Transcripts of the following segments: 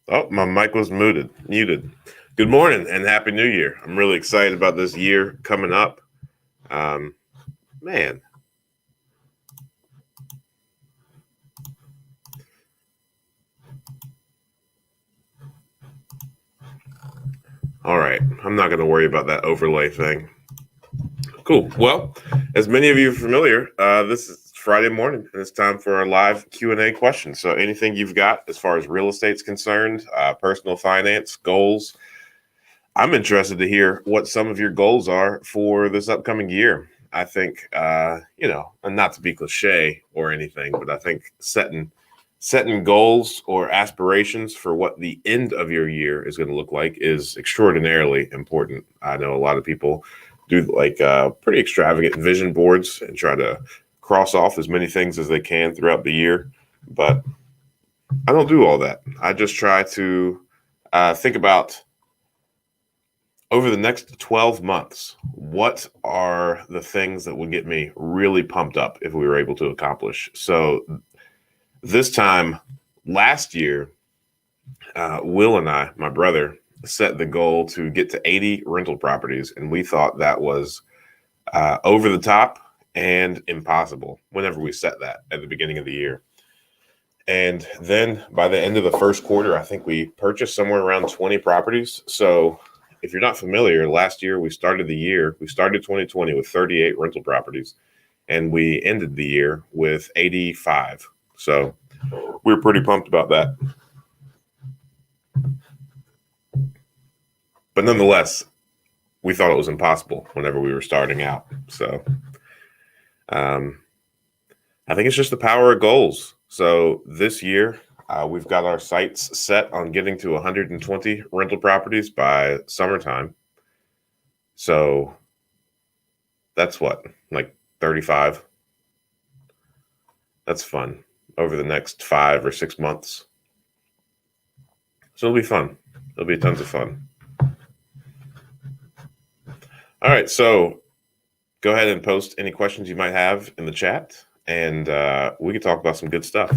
Oh, my mic was muted. Good morning and happy new year. I'm really excited about this year coming up. Um, man. All right. I'm not going to worry about that overlay thing. Cool. Well, as many of you are familiar, this is Friday morning and it's time for our live Q&A questions. So anything you've got as far as real estate's concerned, personal finance, goals, I'm interested to hear what some of your goals are for this upcoming year. I think, and not to be cliche or anything, but I think setting goals or aspirations for what the end of your year is going to look like is extraordinarily important. I know a lot of people do like pretty extravagant vision boards and try to cross off as many things as they can throughout the year, but I don't do all that. I just try to think about over the next 12 months, what are the things that would get me really pumped up if we were able to accomplish? So this time last year, Will and I, my brother, set the goal to get to 80 rental properties. And we thought that was over the top and impossible whenever we set that at the beginning of the year. And then by the end of the first quarter, I think we purchased somewhere around 20 properties. So if you're not familiar, last year we started 2020 with 38 rental properties and we ended the year with 85. So we were pretty pumped about that. But nonetheless, we thought it was impossible whenever we were starting out. So I think it's just the power of goals. So this year, we've got our sights set on getting to 120 rental properties by summertime. So that's what, like 35? That's fun over the next 5 or 6 months. So it'll be fun. It'll be tons of fun. All right. So go ahead and post any questions you might have in the chat, and we can talk about some good stuff.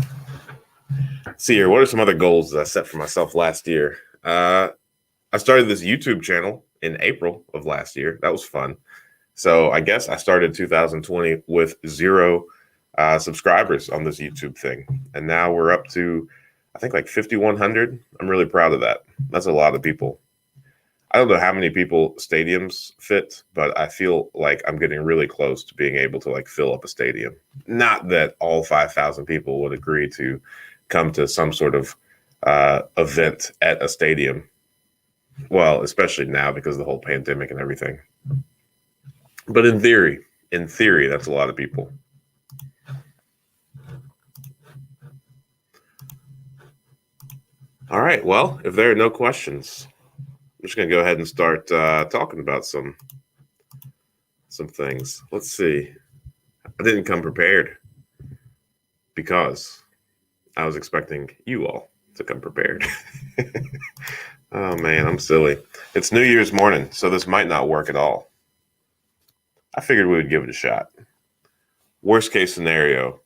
Let's see here. What are some other goals that I set for myself last year? I started this YouTube channel in April of last year. That was fun. So I guess I started 2020 with 0 subscribers on this YouTube thing. And now we're up to, I think, like 5,100. I'm really proud of that. That's a lot of people. I don't know how many people stadiums fit, but I feel like I'm getting really close to being able to like fill up a stadium. Not that all 5,000 people would agree to come to some sort of event at a stadium. Well, especially now because of the whole pandemic and everything. But in theory, that's a lot of people. All right. Well, if there are no questions, I'm just going to go ahead and start talking about some things. Let's see. I didn't come prepared because I was expecting you all to come prepared. Oh, man, I'm silly. It's New Year's morning, so this might not work at all. I figured we would give it a shot. Worst case scenario,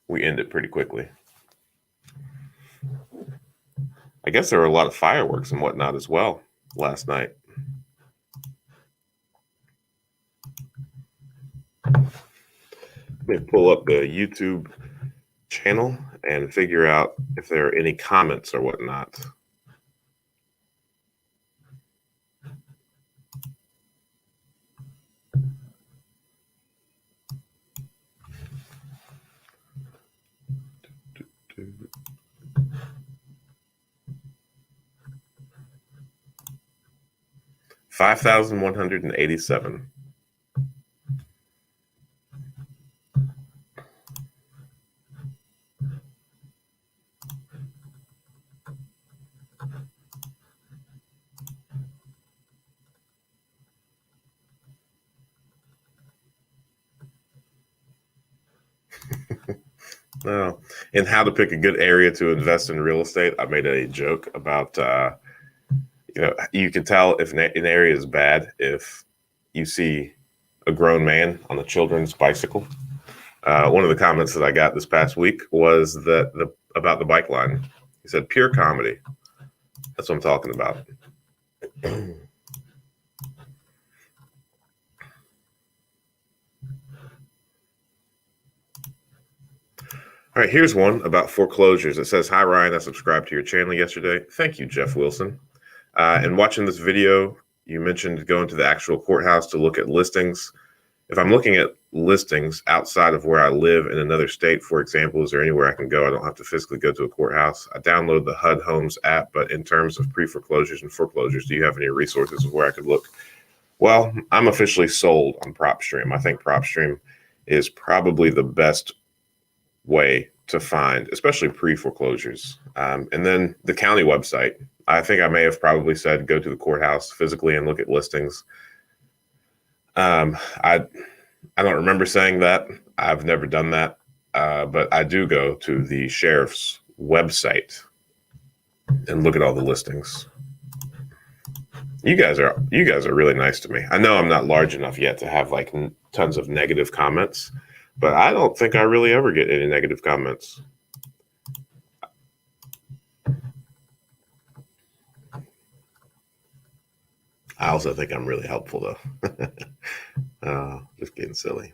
we end it pretty quickly. I guess there were a lot of fireworks and whatnot as well last night. Let me pull up the YouTube channel and figure out if there are any comments or whatnot. $5,187. No. And how to pick a good area to invest in real estate. I made a joke about, you can tell if an area is bad if you see a grown man on a children's bicycle. One of the comments that I got this past week was that about the bike line. He said, pure comedy. That's what I'm talking about. All right, here's one about foreclosures. It says, hi, Ryan, I subscribed to your channel yesterday. Thank you, Jeff Wilson. And watching this video, you mentioned going to the actual courthouse to look at listings. If I'm looking at listings outside of where I live in another state, for example, is there anywhere I can go? I don't have to physically go to a courthouse. I download the HUD Homes app, but in terms of pre-foreclosures and foreclosures, do you have any resources of where I could look? Well, I'm officially sold on PropStream. I think PropStream is probably the best way to find, especially pre-foreclosures. And then the county website. I think I may have probably said go to the courthouse physically and look at listings. I don't remember saying that. I've never done that, but I do go to the sheriff's website and look at all the listings. You guys are really nice to me. I know I'm not large enough yet to have like tons of negative comments, but I don't think I really ever get any negative comments. I also think I'm really helpful, though. Just getting silly.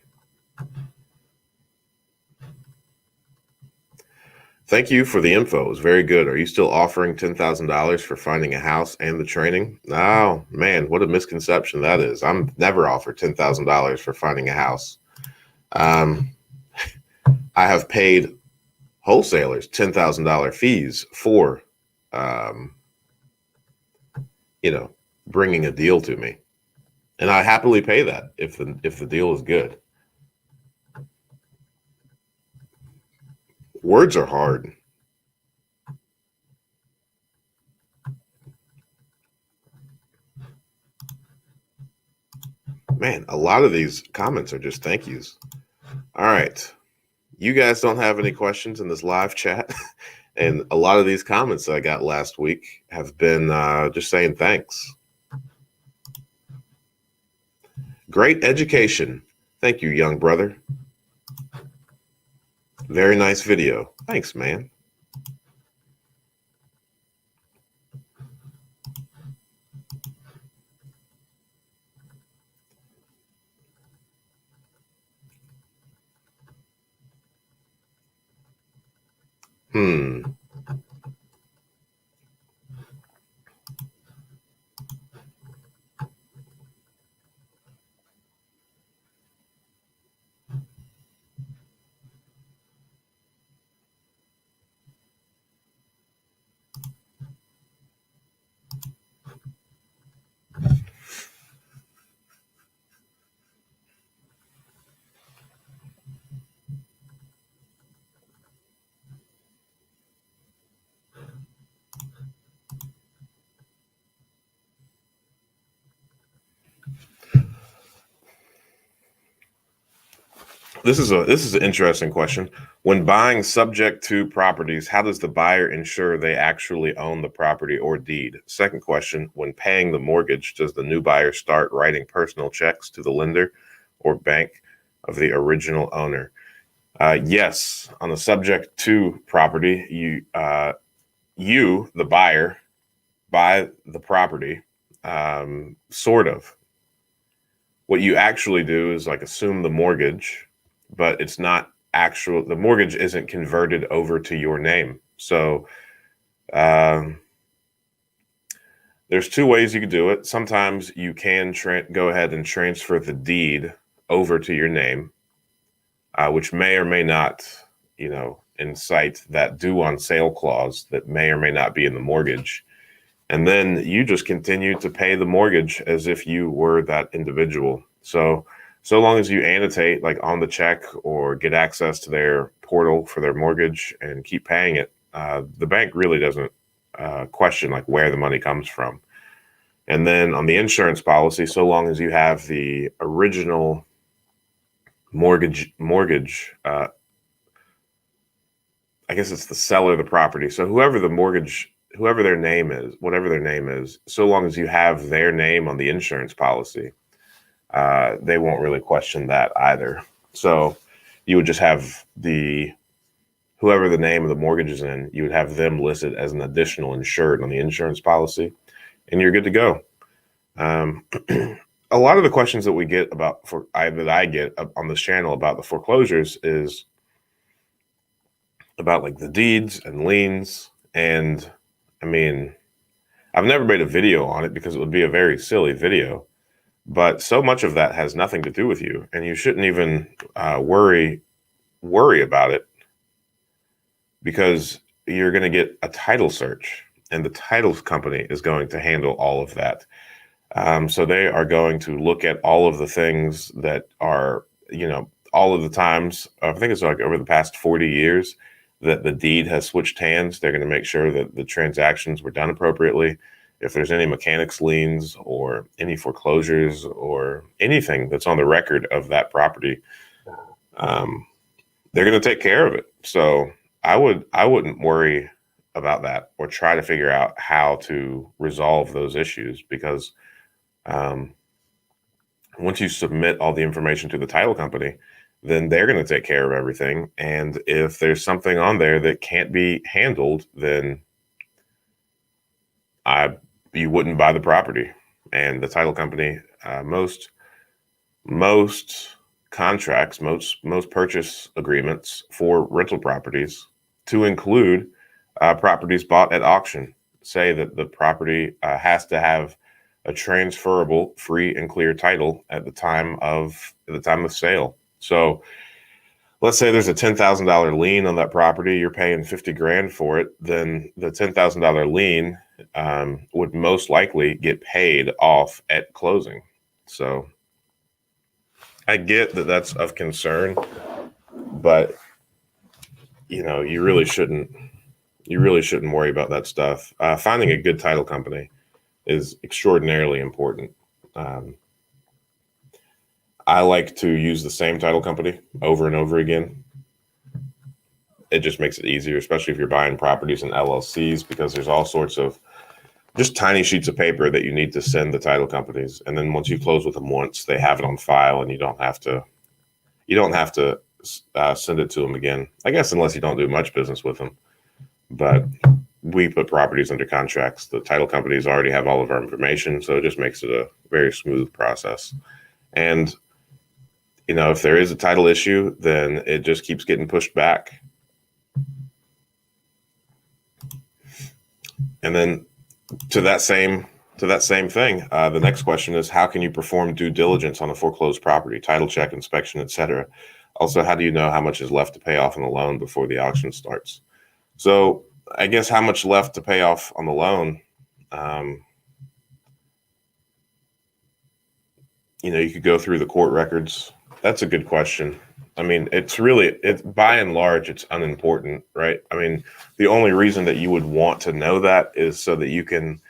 Thank you for the info. It was very good. Are you still offering $10,000 for finding a house and the training? Oh, man, what a misconception that is. I'm never offered $10,000 for finding a house. I have paid wholesalers $10,000 fees for, bringing a deal to me. And I happily pay that if the deal is good. Words are hard. Man, a lot of these comments are just thank yous. All right. You guys don't have any questions in this live chat. And a lot of these comments that I got last week have been just saying thanks. Great education. Thank you, young brother. Very nice video. Thanks, man. This is an interesting question. When buying subject to properties, how does the buyer ensure they actually own the property or deed? Second question, when paying the mortgage, does the new buyer start writing personal checks to the lender or bank of the original owner? Yes, on the subject to property, you, the buyer, buy the property, sort of. What you actually do is like assume the mortgage, but it's not actual, the mortgage isn't converted over to your name. So there's two ways you can do it. Sometimes you can go ahead and transfer the deed over to your name, which may or may not, incite that due on sale clause that may or may not be in the mortgage. And then you just continue to pay the mortgage as if you were that individual. So long as you annotate like on the check or get access to their portal for their mortgage and keep paying it, the bank really doesn't question like where the money comes from. And then on the insurance policy, so long as you have the original mortgage, I guess it's the seller of the property. So whoever their name is, whatever their name is, so long as you have their name on the insurance policy, they won't really question that either. So you would just have whoever the name of the mortgage is in, you would have them listed as an additional insured on the insurance policy, and you're good to go. A lot of the questions that we get that I get on this channel about the foreclosures is about like the deeds and liens. And I mean, I've never made a video on it because it would be a very silly video, but so much of that has nothing to do with you, and you shouldn't even worry about it, because you're going to get a title search, and the title company is going to handle all of that. So they are going to look at all of the things that are, all of the times, I think it's like over the past 40 years that the deed has switched hands. They're going to make sure that the transactions were done appropriately. If there's any mechanics liens or any foreclosures or anything that's on the record of that property, they're going to take care of it. So I wouldn't worry about that or try to figure out how to resolve those issues, because once you submit all the information to the title company, then they're going to take care of everything. And if there's something on there that can't be handled, then you wouldn't buy the property. And the title company, most contracts, most purchase agreements for rental properties, to include properties bought at auction, say that the property has to have a transferable, free and clear title at the time of sale. So let's say there's a $10,000 lien on that property, you're paying $50,000 for it, then the $10,000 lien would most likely get paid off at closing. So I get that that's of concern, but you really shouldn't worry about that stuff. Finding a good title company is extraordinarily important. I like to use the same title company over and over again. It just makes it easier, especially if you're buying properties in LLCs, because there's all sorts of just tiny sheets of paper that you need to send the title companies. And then once you close with them once, they have it on file, and you don't have to send it to them again. I guess unless you don't do much business with them. But we put properties under contracts. The title companies already have all of our information, so it just makes it a very smooth process. And if there is a title issue, then it just keeps getting pushed back. And then to that same thing, the next question is, how can you perform due diligence on a foreclosed property, title check, inspection, etc.? Also, how do you know how much is left to pay off on the loan before the auction starts? So I guess how much left to pay off on the loan, you could go through the court records. That's a good question. I mean, it's by and large, it's unimportant, right? I mean, the only reason that you would want to know that is so that you can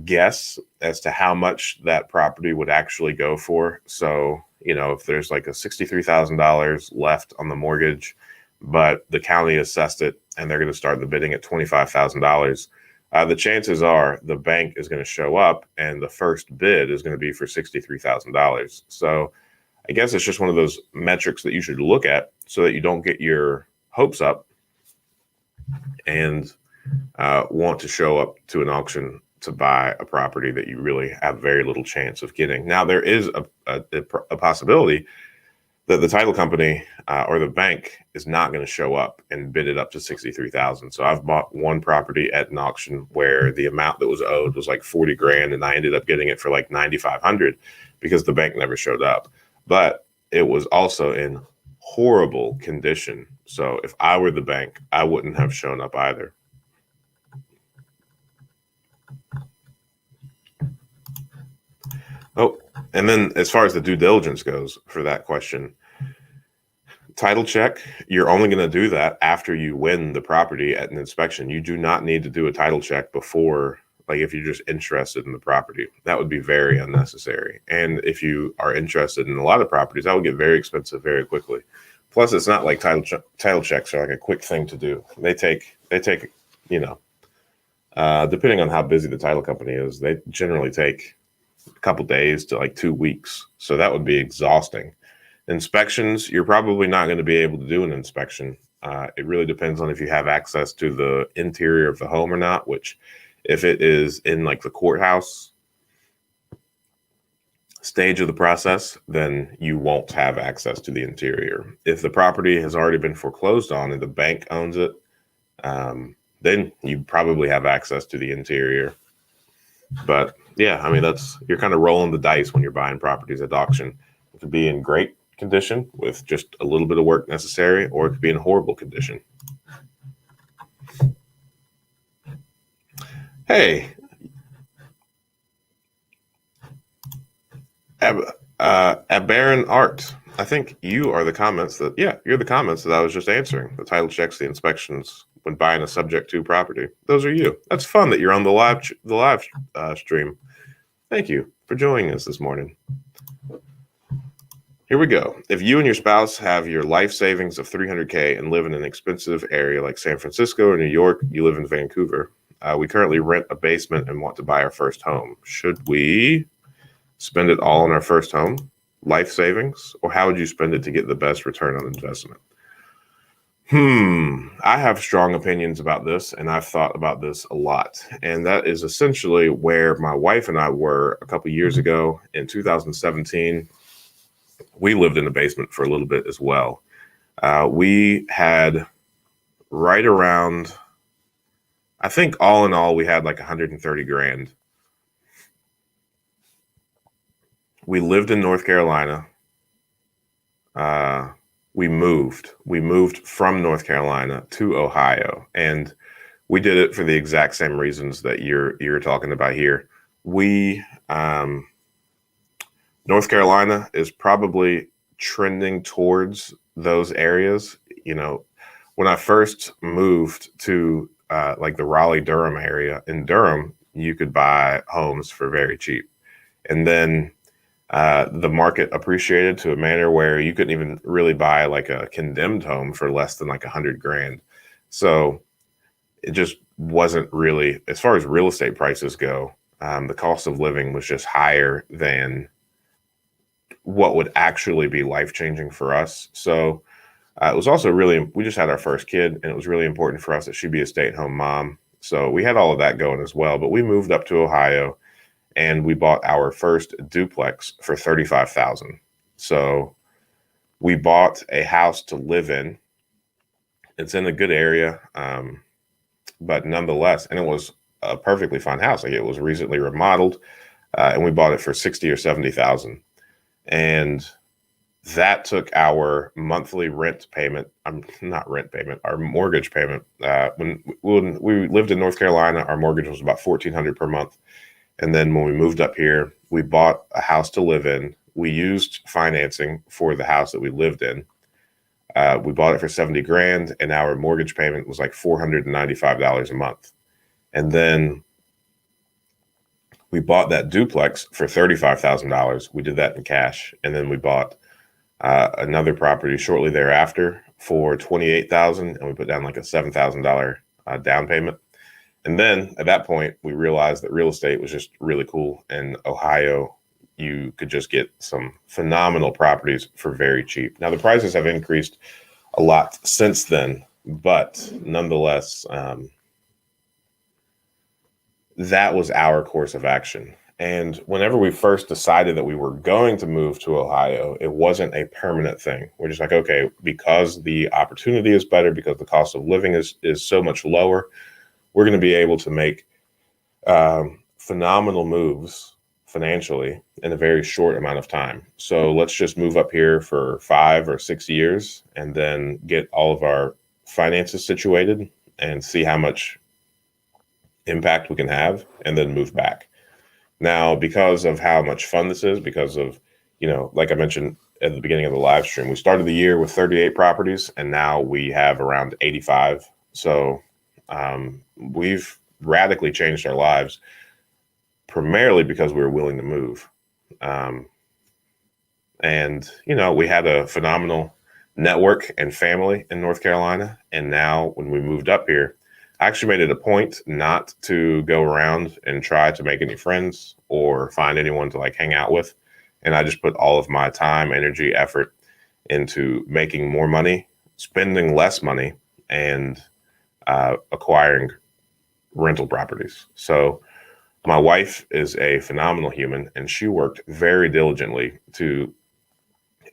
guess as to how much that property would actually go for. So, if there's like a $63,000 left on the mortgage, but the county assessed it and they're going to start the bidding at $25,000, the chances are the bank is going to show up and the first bid is going to be for $63,000. So I guess it's just one of those metrics that you should look at so that you don't get your hopes up and want to show up to an auction to buy a property that you really have very little chance of getting. Now, there is a possibility that the title company or the bank is not going to show up and bid it up to $63,000. So I've bought one property at an auction where the amount that was owed was like $40,000, and I ended up getting it for like $9,500 because the bank never showed up. But it was also in horrible condition. So if I were the bank, I wouldn't have shown up either. Oh, and then as far as the due diligence goes for that question, title check, you're only going to do that after you win the property at an inspection. You do not need to do a title check before, like if you're just interested in the property. That would be very unnecessary. And if you are interested in a lot of properties, that would get very expensive very quickly. Plus, it's not like title checks are like a quick thing to do. They take depending on how busy the title company is, they generally take a couple days to like 2 weeks. So that would be exhausting. Inspections, you're probably not going to be able to do an inspection It really depends on if you have access to the interior of the home or not, which if it is in like the courthouse stage of the process, then you won't have access to the interior. If the property has already been foreclosed on and the bank owns it, then you probably have access to the interior. But yeah, I mean, you're kind of rolling the dice when you're buying properties at auction. It could be in great condition with just a little bit of work necessary, or it could be in horrible condition. Hey, AberrantArt. I think you are the comments that, you're the comments that I was just answering. The title checks, the inspections when buying a subject to property. Those are you. That's fun that you're on the live stream. Thank you for joining us this morning. Here we go. If you and your spouse have your life savings of $300K and live in an expensive area like San Francisco or New York, you live in Vancouver. We currently rent a basement and want to buy our first home. Should we spend it all on our first home, life savings, or how would you spend it to get the best return on investment? I have strong opinions about this, and I've thought about this a lot. And that is essentially where my wife and I were a couple years ago in 2017. We lived in a basement for a little bit as well. We had right around, I think all in all, we had like 130 grand. We lived in North Carolina. We moved from North Carolina to Ohio, and we did it for the exact same reasons that you're talking about here. North Carolina is probably trending towards those areas. You know, when I first moved to like the Raleigh-Durham area, in Durham, you could buy homes for very cheap. And then the market appreciated to a manner where you couldn't even really buy like a condemned home for less than like 100 grand. So it just wasn't really, as far as real estate prices go, the cost of living was just higher than what would actually be life-changing for us. So it was also we just had our first kid, and it was really important for us that she be a stay-at-home mom. So we had all of that going as well, but we moved up to Ohio and we bought our first duplex for $35,000. So we bought a house to live in. It's in a good area, but nonetheless, and it was a perfectly fine house. Like, it was recently remodeled, and we bought it for $60,000 or $70,000. And that took our monthly rent payment, not rent payment, our mortgage payment. When we lived in North Carolina, our mortgage was about $1,400 per month. And then when we moved up here, we bought a house to live in. We used financing for the house that we lived in. We bought it for 70 grand, and our mortgage payment was like $495 a month. And then we bought that duplex for $35,000. We did that in cash. And then we bought another property shortly thereafter for $28,000, and we put down like a $7,000 down payment. And then at that point, we realized that real estate was just really cool. In Ohio, you could just get some phenomenal properties for very cheap. Now, the prices have increased a lot since then, but nonetheless, that was our course of action. And whenever we first decided that we were going to move to Ohio, it wasn't a permanent thing. We're just like, okay, because the opportunity is better, because the cost of living is so much lower, we're going to be able to make phenomenal moves financially in a very short amount of time. So let's just move up here for 5 or 6 years and then get all of our finances situated and see how much impact we can have, and then move back. Now, because of how much fun this is, because of, like I mentioned at the beginning of the live stream, we started the year with 38 properties, and now we have around 85. So we've radically changed our lives, primarily because we were willing to move. And, we had a phenomenal network and family in North Carolina. And now when we moved up here, I actually made it a point not to go around and try to make any friends or find anyone to like hang out with. And I just put all of my time, energy, effort into making more money spending less money and acquiring rental properties. So my wife is a phenomenal human, and she worked very diligently to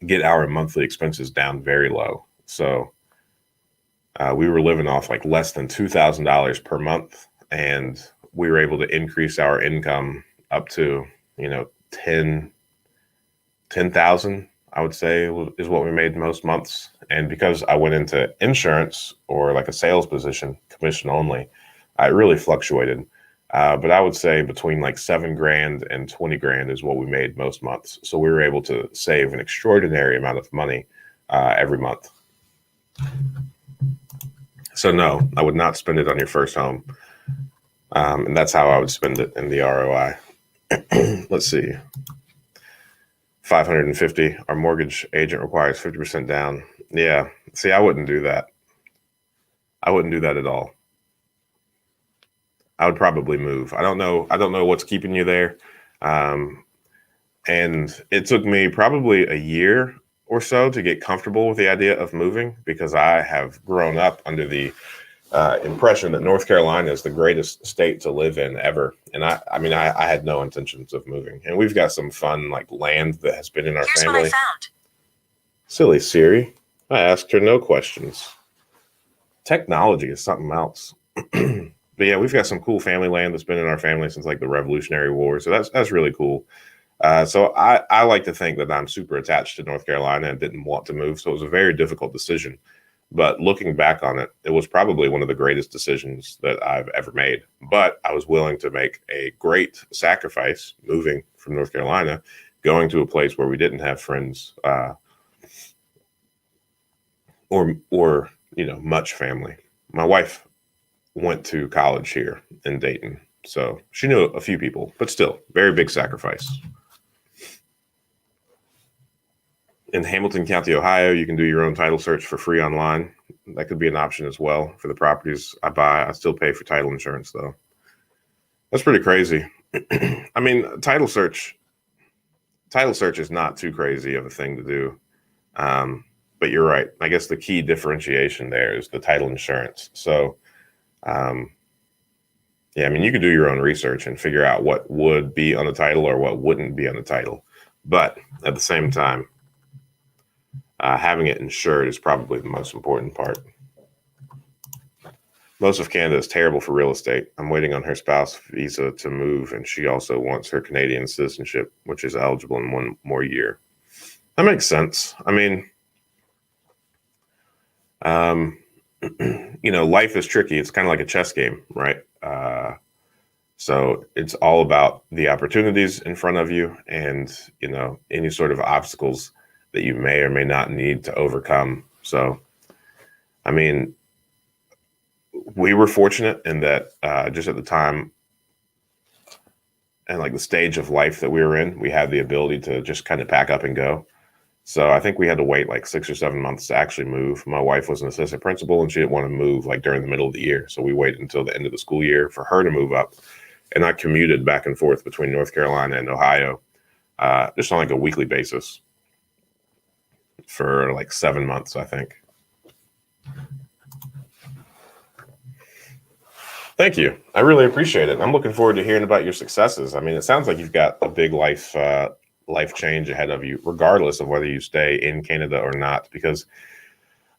get our monthly expenses down very low. So we were living off like less than $2,000 per month, and we were able to increase our income up to, 10,000, I would say, is what we made most months. And because I went into insurance or like a sales position, commission only, it really fluctuated. But I would say between like $7,000 and $20,000 is what we made most months. So we were able to save an extraordinary amount of money every month. So no, I would not spend it on your first home. And that's how I would spend it in the ROI. Let's see. 550. Our mortgage agent requires 50% down. Yeah. See, I wouldn't do that. I wouldn't do that at all. I would probably move. I don't know what's keeping you there. And it took me probably a year or so to get comfortable with the idea of moving, because I have grown up under the impression that North Carolina is the greatest state to live in ever. And I had no intentions of moving. And we've got some fun like land that has been in our Here's family. what I found. Silly Siri. I asked her no questions. Technology is something else. But yeah, we've got some cool family land that's been in our family since like the Revolutionary War. So that's really cool. So I like to think that I'm super attached to North Carolina and didn't want to move. So it was a very difficult decision. But looking back on it, it was probably one of the greatest decisions that I've ever made. But I was willing to make a great sacrifice moving from North Carolina, going to a place where we didn't have friends or much family. My wife went to college here in Dayton, so she knew a few people, but still, very big sacrifice. In Hamilton County, Ohio, you can do your own title search for free online. That could be an option as well for the properties I buy. I still pay for title insurance, though. That's pretty crazy. I mean, title search is not too crazy of a thing to do. But you're right. I guess the key differentiation there is the title insurance. So, you could do your own research and figure out what would be on the title or what wouldn't be on the title. But at the same time, having it insured is probably the most important part. Most of Canada is terrible for real estate. I'm waiting on her spouse visa to move, and she also wants her Canadian citizenship, which is eligible in 1 more year. That makes sense. I mean, life is tricky. It's kind of like a chess game, right? So it's all about the opportunities in front of you and, any sort of obstacles that you may or may not need to overcome. So, I mean, we were fortunate in that just at the time and like the stage of life that we were in, we had the ability to just kind of pack up and go. So I think we had to wait like 6 or 7 months to actually move. My wife was an assistant principal and she didn't want to move like during the middle of the year. So we waited until the end of the school year for her to move up. And I commuted back and forth between North Carolina and Ohio, just on like a weekly basis for like 7 months, I think. Thank you. I really appreciate it. I'm looking forward to hearing about your successes. I mean, it sounds like you've got a big life change ahead of you, regardless of whether you stay in Canada or not. Because,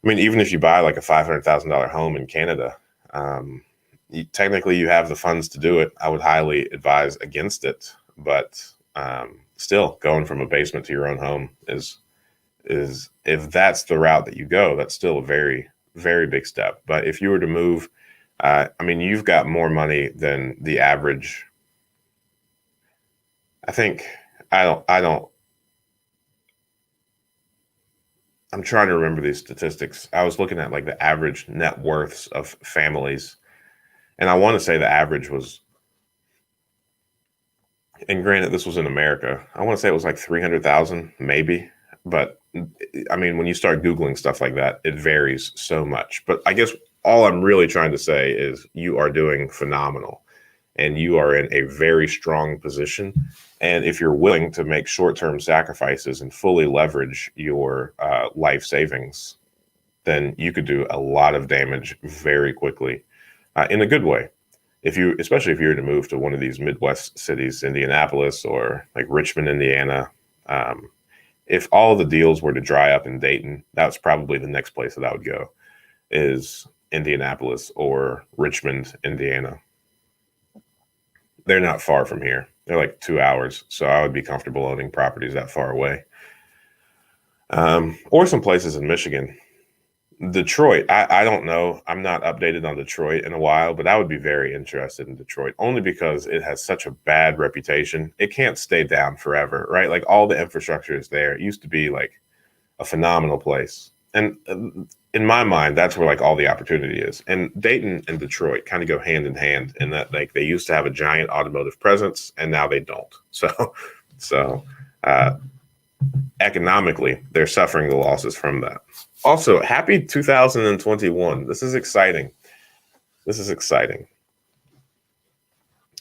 even if you buy like a $500,000 home in Canada, technically you have the funds to do it. I would highly advise against it. But still, going from a basement to your own home is if that's the route that you go, that's still a very, very big step. But if you were to move, you've got more money than the average. I'm trying to remember these statistics. I was looking at like the average net worths of families, and I want to say the average was, and granted, this was in America, I want to say it was like 300,000 maybe. But when you start Googling stuff like that, it varies so much. But I guess all I'm really trying to say is you are doing phenomenal and you are in a very strong position. And if you're willing to make short-term sacrifices and fully leverage your life savings, then you could do a lot of damage very quickly, in a good way. Especially if you were to move to one of these Midwest cities, Indianapolis or like Richmond, Indiana, if all the deals were to dry up in Dayton, that's probably the next place that I would go, is Indianapolis or Richmond, Indiana. They're not far from here. They're like 2 hours. So I would be comfortable owning properties that far away. Or some places in Michigan. Detroit, I don't know. I'm not updated on Detroit in a while, but I would be very interested in Detroit only because it has such a bad reputation. It can't stay down forever, right? Like all the infrastructure is there. It used to be like a phenomenal place. And in my mind, that's where like all the opportunity is. And Dayton and Detroit kind of go hand in hand in that like they used to have a giant automotive presence and now they don't. So economically, they're suffering the losses from that. Also, happy 2021. This is exciting. This is exciting.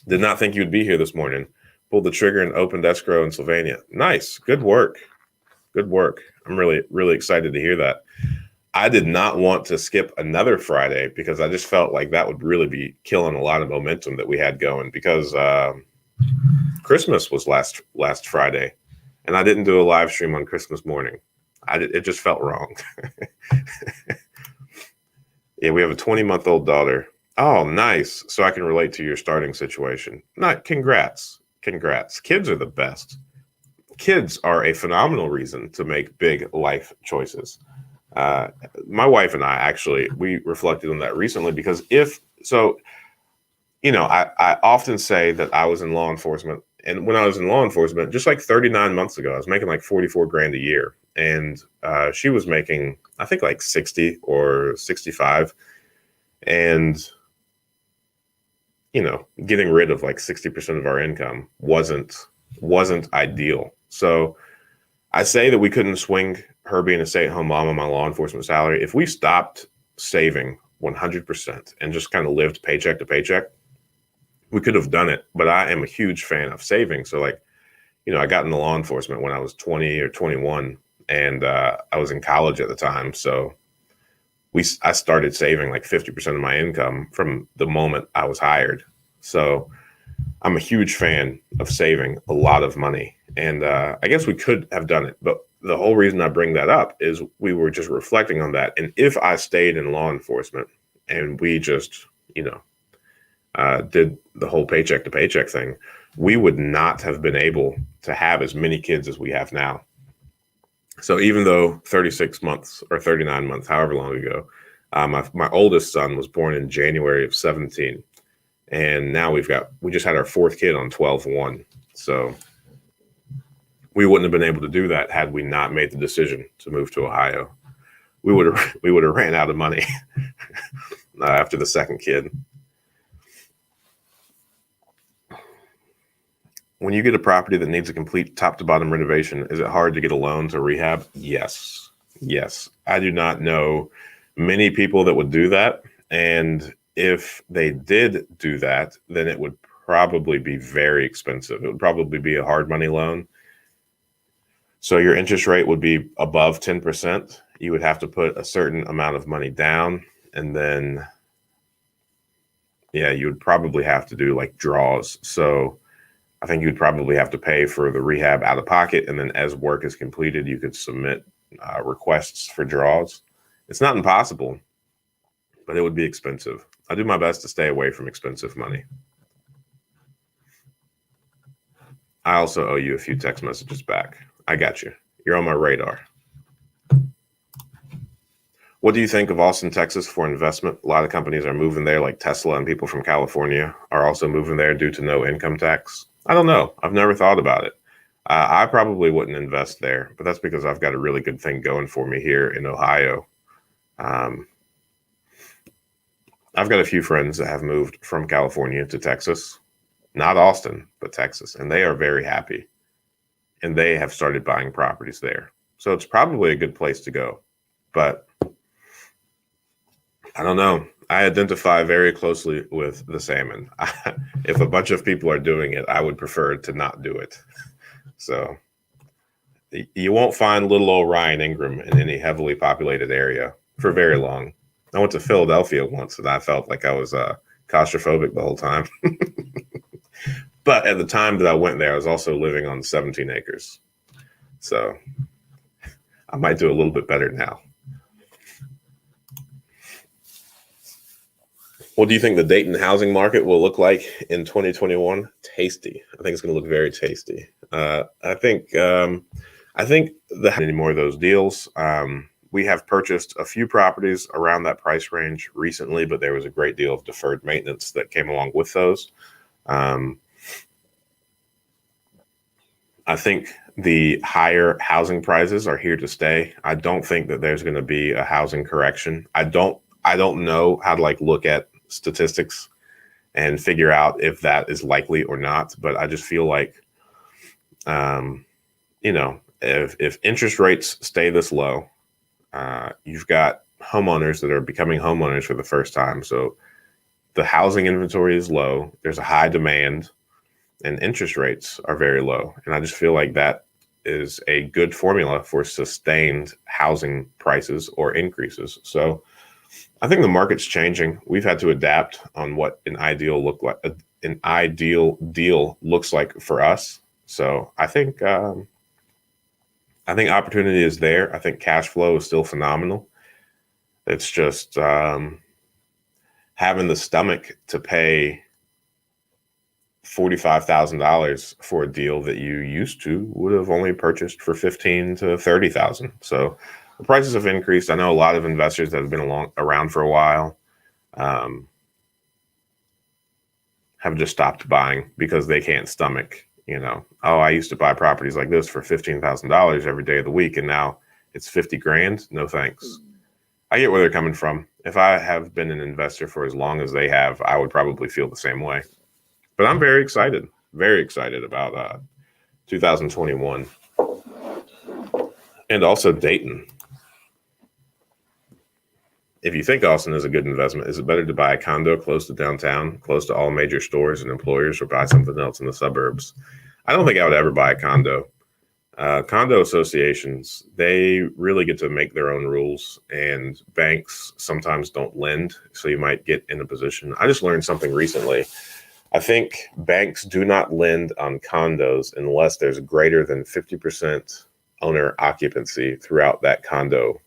Did not think you'd be here this morning. Pulled the trigger and opened escrow in Sylvania. Nice. Good work. Good work. I'm really, really excited to hear that. I did not want to skip another Friday because I just felt like that would really be killing a lot of momentum that we had going because Christmas was last Friday, and I didn't do a live stream on Christmas morning. It just felt wrong. Yeah, we have a 20-month-old daughter. Oh, nice. So I can relate to your starting situation. Congrats. Congrats. Kids are the best. Kids are a phenomenal reason to make big life choices. My wife and I actually, we reflected on that recently because I often say that I was in law enforcement. And when I was in law enforcement, just like 39 months ago, I was making like 44 grand a year. And she was making, I think, like 60 or 65. And, getting rid of like 60% of our income wasn't ideal. So I say that we couldn't swing her being a stay-at-home mom on my law enforcement salary. If we stopped saving 100% and just kind of lived paycheck to paycheck, we could have done it. But I am a huge fan of saving. So like, I got into law enforcement when I was 20 or 21 and I was in college at the time. So I started saving like 50% of my income from the moment I was hired. So I'm a huge fan of saving a lot of money. And I guess we could have done it. But the whole reason I bring that up is we were just reflecting on that. And if I stayed in law enforcement and we just, did the whole paycheck to paycheck thing, we would not have been able to have as many kids as we have now. So even though 36 months or 39 months, however long ago, my oldest son was born in January of 17. And now we just had our fourth kid on 12/1. So we wouldn't have been able to do that had we not made the decision to move to Ohio. We would have ran out of money after the second kid. When you get a property that needs a complete top to bottom renovation, is it hard to get a loan to rehab? Yes. I do not know many people that would do that. And if they did do that, then it would probably be very expensive. It would probably be a hard money loan. So your interest rate would be above 10%. You would have to put a certain amount of money down. And then, you would probably have to do like draws. So I think you'd probably have to pay for the rehab out of pocket. And then as work is completed, you could submit requests for draws. It's not impossible, but it would be expensive. I do my best to stay away from expensive money. I also owe you a few text messages back. I got you. You're on my radar. What do you think of Austin, Texas for investment? A lot of companies are moving there, like Tesla, and people from California are also moving there due to no income tax. I don't know. I've never thought about it. I probably wouldn't invest there, but that's because I've got a really good thing going for me here in Ohio. I've got a few friends that have moved from California to Texas, not Austin, but Texas, and they are very happy. And they have started buying properties there. So it's probably a good place to go. But I don't know. I identify very closely with the salmon. If a bunch of people are doing it, I would prefer to not do it. So you won't find little old Ryan Ingram in any heavily populated area. for very long. I went to Philadelphia once, and I felt like I was claustrophobic the whole time. But at the time that I went there, I was also living on 17 acres. So I might do a little bit better now. What do you think the Dayton housing market will look like in 2021? Tasty. I think it's going to look very tasty. I think any more of those deals. We have purchased a few properties around that price range recently, but there was a great deal of deferred maintenance that came along with those. I think the higher housing prices are here to stay. I don't think that there's going to be a housing correction. I don't know how to look at statistics and figure out if that is likely or not. But I just feel like, if interest rates stay this low, you've got homeowners that are becoming homeowners for the first time. So the housing inventory is low. There's a high demand, and interest rates are very low. And I just feel like that is a good formula for sustained housing prices or increases. So I think the market's changing. We've had to adapt on what an ideal deal looks like for us. So I think opportunity is there. I think cash flow is still phenomenal. It's just having the stomach to pay $45,000 for a deal that you used to would have only purchased for $15,000 to $30,000. So the prices have increased. I know a lot of investors that have been around for a while have just stopped buying because they can't stomach, I used to buy properties like this for $15,000 every day of the week, and now it's $50,000. No thanks. I get where they're coming from. If I have been an investor for as long as they have, I would probably feel the same way. But I'm very excited about 2021. And also Dayton. If you think Austin is a good investment, is it better to buy a condo close to downtown, close to all major stores and employers, or buy something else in the suburbs? I don't think I would ever buy a condo. Condo associations, they really get to make their own rules, and banks sometimes don't lend. So you might get in a position. I just learned something recently. I think banks do not lend on condos unless there's greater than 50% owner occupancy throughout that condo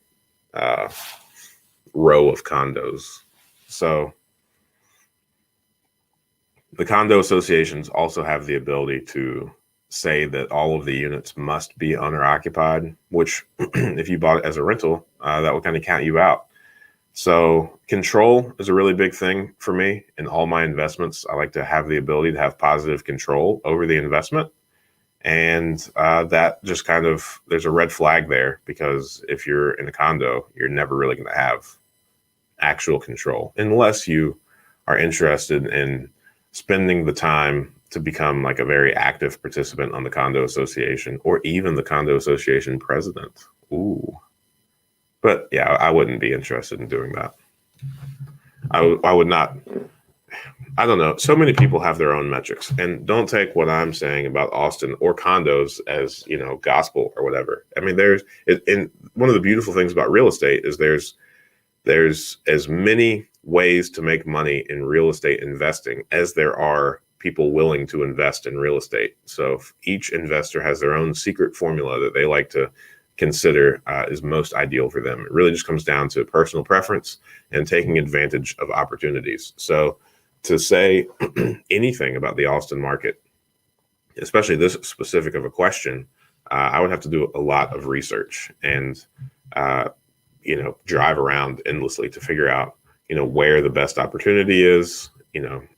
row of condos. So the condo associations also have the ability to say that all of the units must be owner occupied, which if you bought it as a rental, that would kind of count you out. So control is a really big thing for me in all my investments. I like to have the ability to have positive control over the investment. And that just there's a red flag there, because if you're in a condo, you're never really going to have actual control unless you are interested in spending the time to become a very active participant on the condo association, or even the condo association president. Ooh. But yeah, I wouldn't be interested in doing that. I would not. I don't know. So many people have their own metrics, and don't take what I'm saying about Austin or condos as, gospel or whatever. I mean, and one of the beautiful things about real estate is there's as many ways to make money in real estate investing as there are people willing to invest in real estate. So each investor has their own secret formula that they like to consider is most ideal for them. It really just comes down to personal preference and taking advantage of opportunities. So to say anything about the Austin market, especially this specific of a question, I would have to do a lot of research and, drive around endlessly to figure out, where the best opportunity is.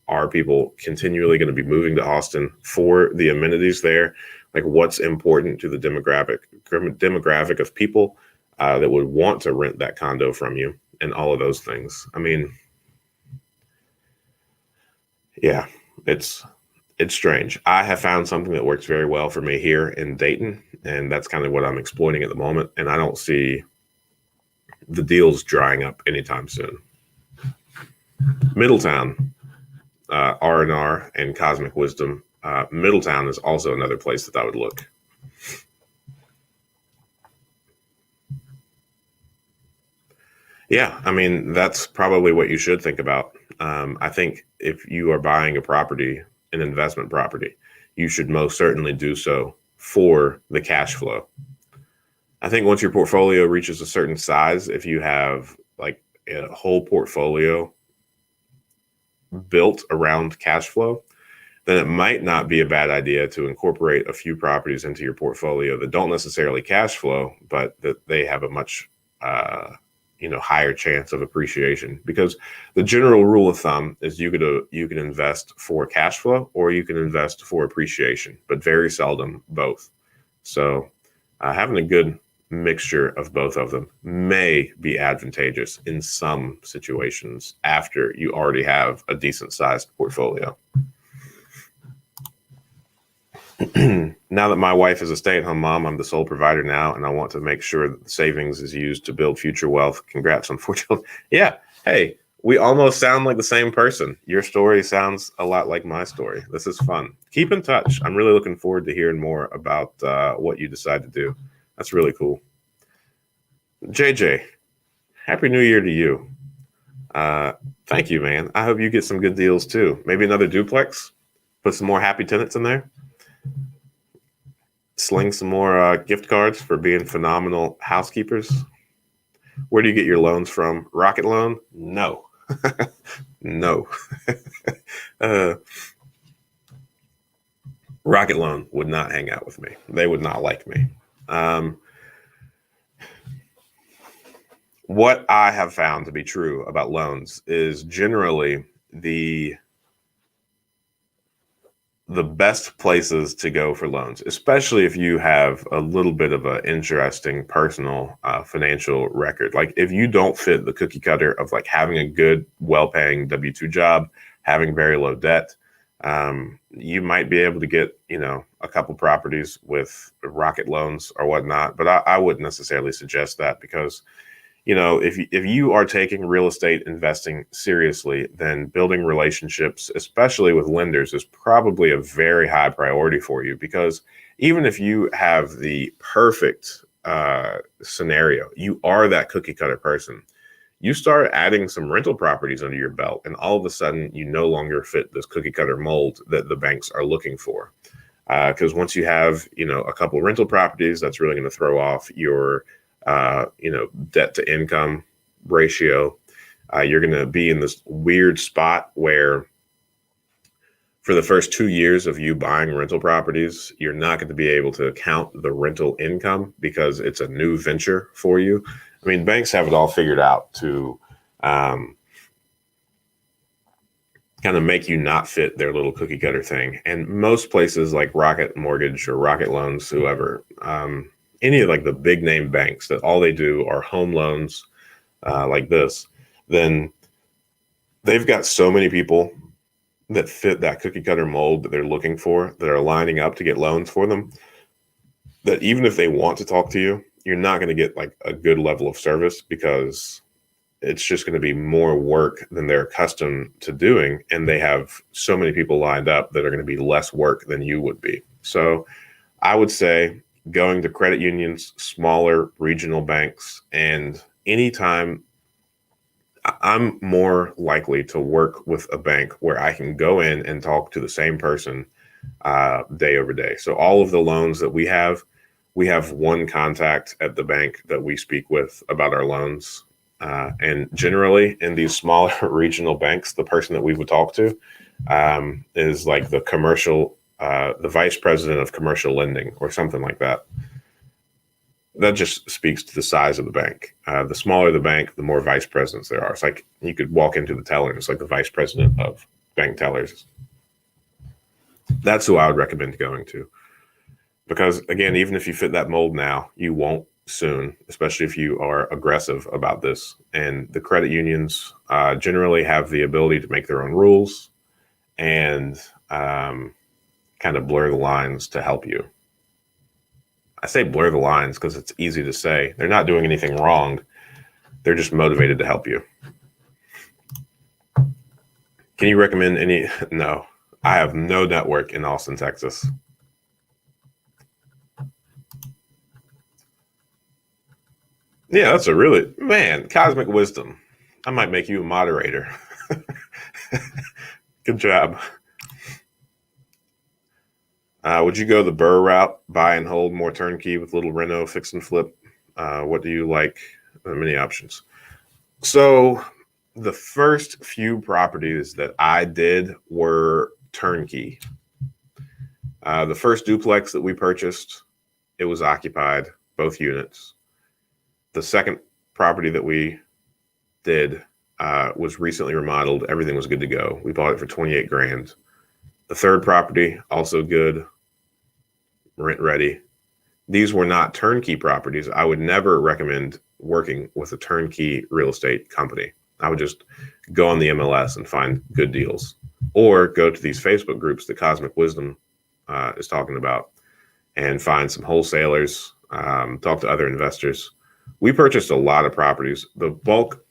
Are people continually going to be moving to Austin for the amenities there? What's important to the demographic of people that would want to rent that condo from you, and all of those things. I mean, yeah, it's strange. I have found something that works very well for me here in Dayton, and that's kind of what I'm exploiting at the moment. And I don't see the deals drying up anytime soon. Middletown, R&R and Cosmic Wisdom. Middletown is also another place that I would look. Yeah, I mean, that's probably what you should think about. I think if you are buying a property, an investment property, you should most certainly do so for the cash flow. I think once your portfolio reaches a certain size, if you have like a whole portfolio built around cash flow, then it might not be a bad idea to incorporate a few properties into your portfolio that don't necessarily cash flow, but that they have a much higher chance of appreciation. Because the general rule of thumb is you can invest for cash flow or you can invest for appreciation, but very seldom both. So having a good mixture of both of them may be advantageous in some situations after you already have a decent sized portfolio. Now that my wife is a stay-at-home mom, I'm the sole provider now, and I want to make sure that the savings is used to build future wealth. Congrats on 4 children. Yeah. Hey, we almost sound like the same person. Your story sounds a lot like my story. This is fun. Keep in touch. I'm really looking forward to hearing more about what you decide to do. That's really cool. JJ, Happy New Year to you. Thank you, man. I hope you get some good deals too. Maybe another duplex. Put some more happy tenants in there. Sling some more gift cards for being phenomenal housekeepers. Where do you get your loans from? Rocket Loan? No. No. uh, Rocket Loan would not hang out with me. They would not like me. What I have found to be true about loans is generally the best places to go for loans, especially if you have a little bit of an interesting personal financial record. Like if you don't fit the cookie cutter of like having a good, well-paying W-2 job, having very low debt, you might be able to get, a couple properties with rocket loans or whatnot. But I wouldn't necessarily suggest that because if you are taking real estate investing seriously, then building relationships, especially with lenders, is probably a very high priority for you. Because even if you have the perfect scenario, you are that cookie cutter person. You start adding some rental properties under your belt, and all of a sudden, you no longer fit this cookie cutter mold that the banks are looking for. Because once you have, a couple rental properties, that's really going to throw off your debt to income ratio. You're going to be in this weird spot where for the first 2 years of you buying rental properties, you're not going to be able to count the rental income because it's a new venture for you. I mean, banks have it all figured out to kind of make you not fit their little cookie cutter thing. And most places like Rocket Mortgage or Rocket Loans, whoever, any of like the big name banks that all they do are home loans like this, then they've got so many people that fit that cookie cutter mold that they're looking for that are lining up to get loans for them, that even if they want to talk to you, you're not going to get like a good level of service because it's just going to be more work than they're accustomed to doing. And they have so many people lined up that are going to be less work than you would be. So I would say going to credit unions, smaller regional banks, and anytime I'm more likely to work with a bank where I can go in and talk to the same person day over day. So all of the loans that we have one contact at the bank that we speak with about our loans. And generally in these smaller regional banks, the person that we would talk to is like the vice president of commercial lending or something like that. That just speaks to the size of the bank. The smaller the bank, the more vice presidents there are. It's like you could walk into the teller and it's like the vice president of bank tellers. That's who I would recommend going to. Because again, even if you fit that mold now, you won't soon, especially if you are aggressive about this. And the credit unions generally have the ability to make their own rules and kind of blur the lines to help you. I say blur the lines because it's easy to say. They're not doing anything wrong. They're just motivated to help you. Can you recommend any? No, I have no network in Austin, Texas. Yeah, that's a really, man, cosmic wisdom. I might make you a moderator. Good job. Would you go the BRRRR route, buy and hold, more turnkey with little reno, fix and flip? What do you like? Many options. So the first few properties that I did were turnkey. The first duplex that we purchased, it was occupied, both units. The second property that we did was recently remodeled. Everything was good to go. We bought it for 28 grand. The third property, also good, rent ready. These were not turnkey properties. I would never recommend working with a turnkey real estate company. I would just go on the MLS and find good deals, or go to these Facebook groups that Cosmic Wisdom is talking about, and find some wholesalers, talk to other investors. We purchased a lot of properties. The bulk,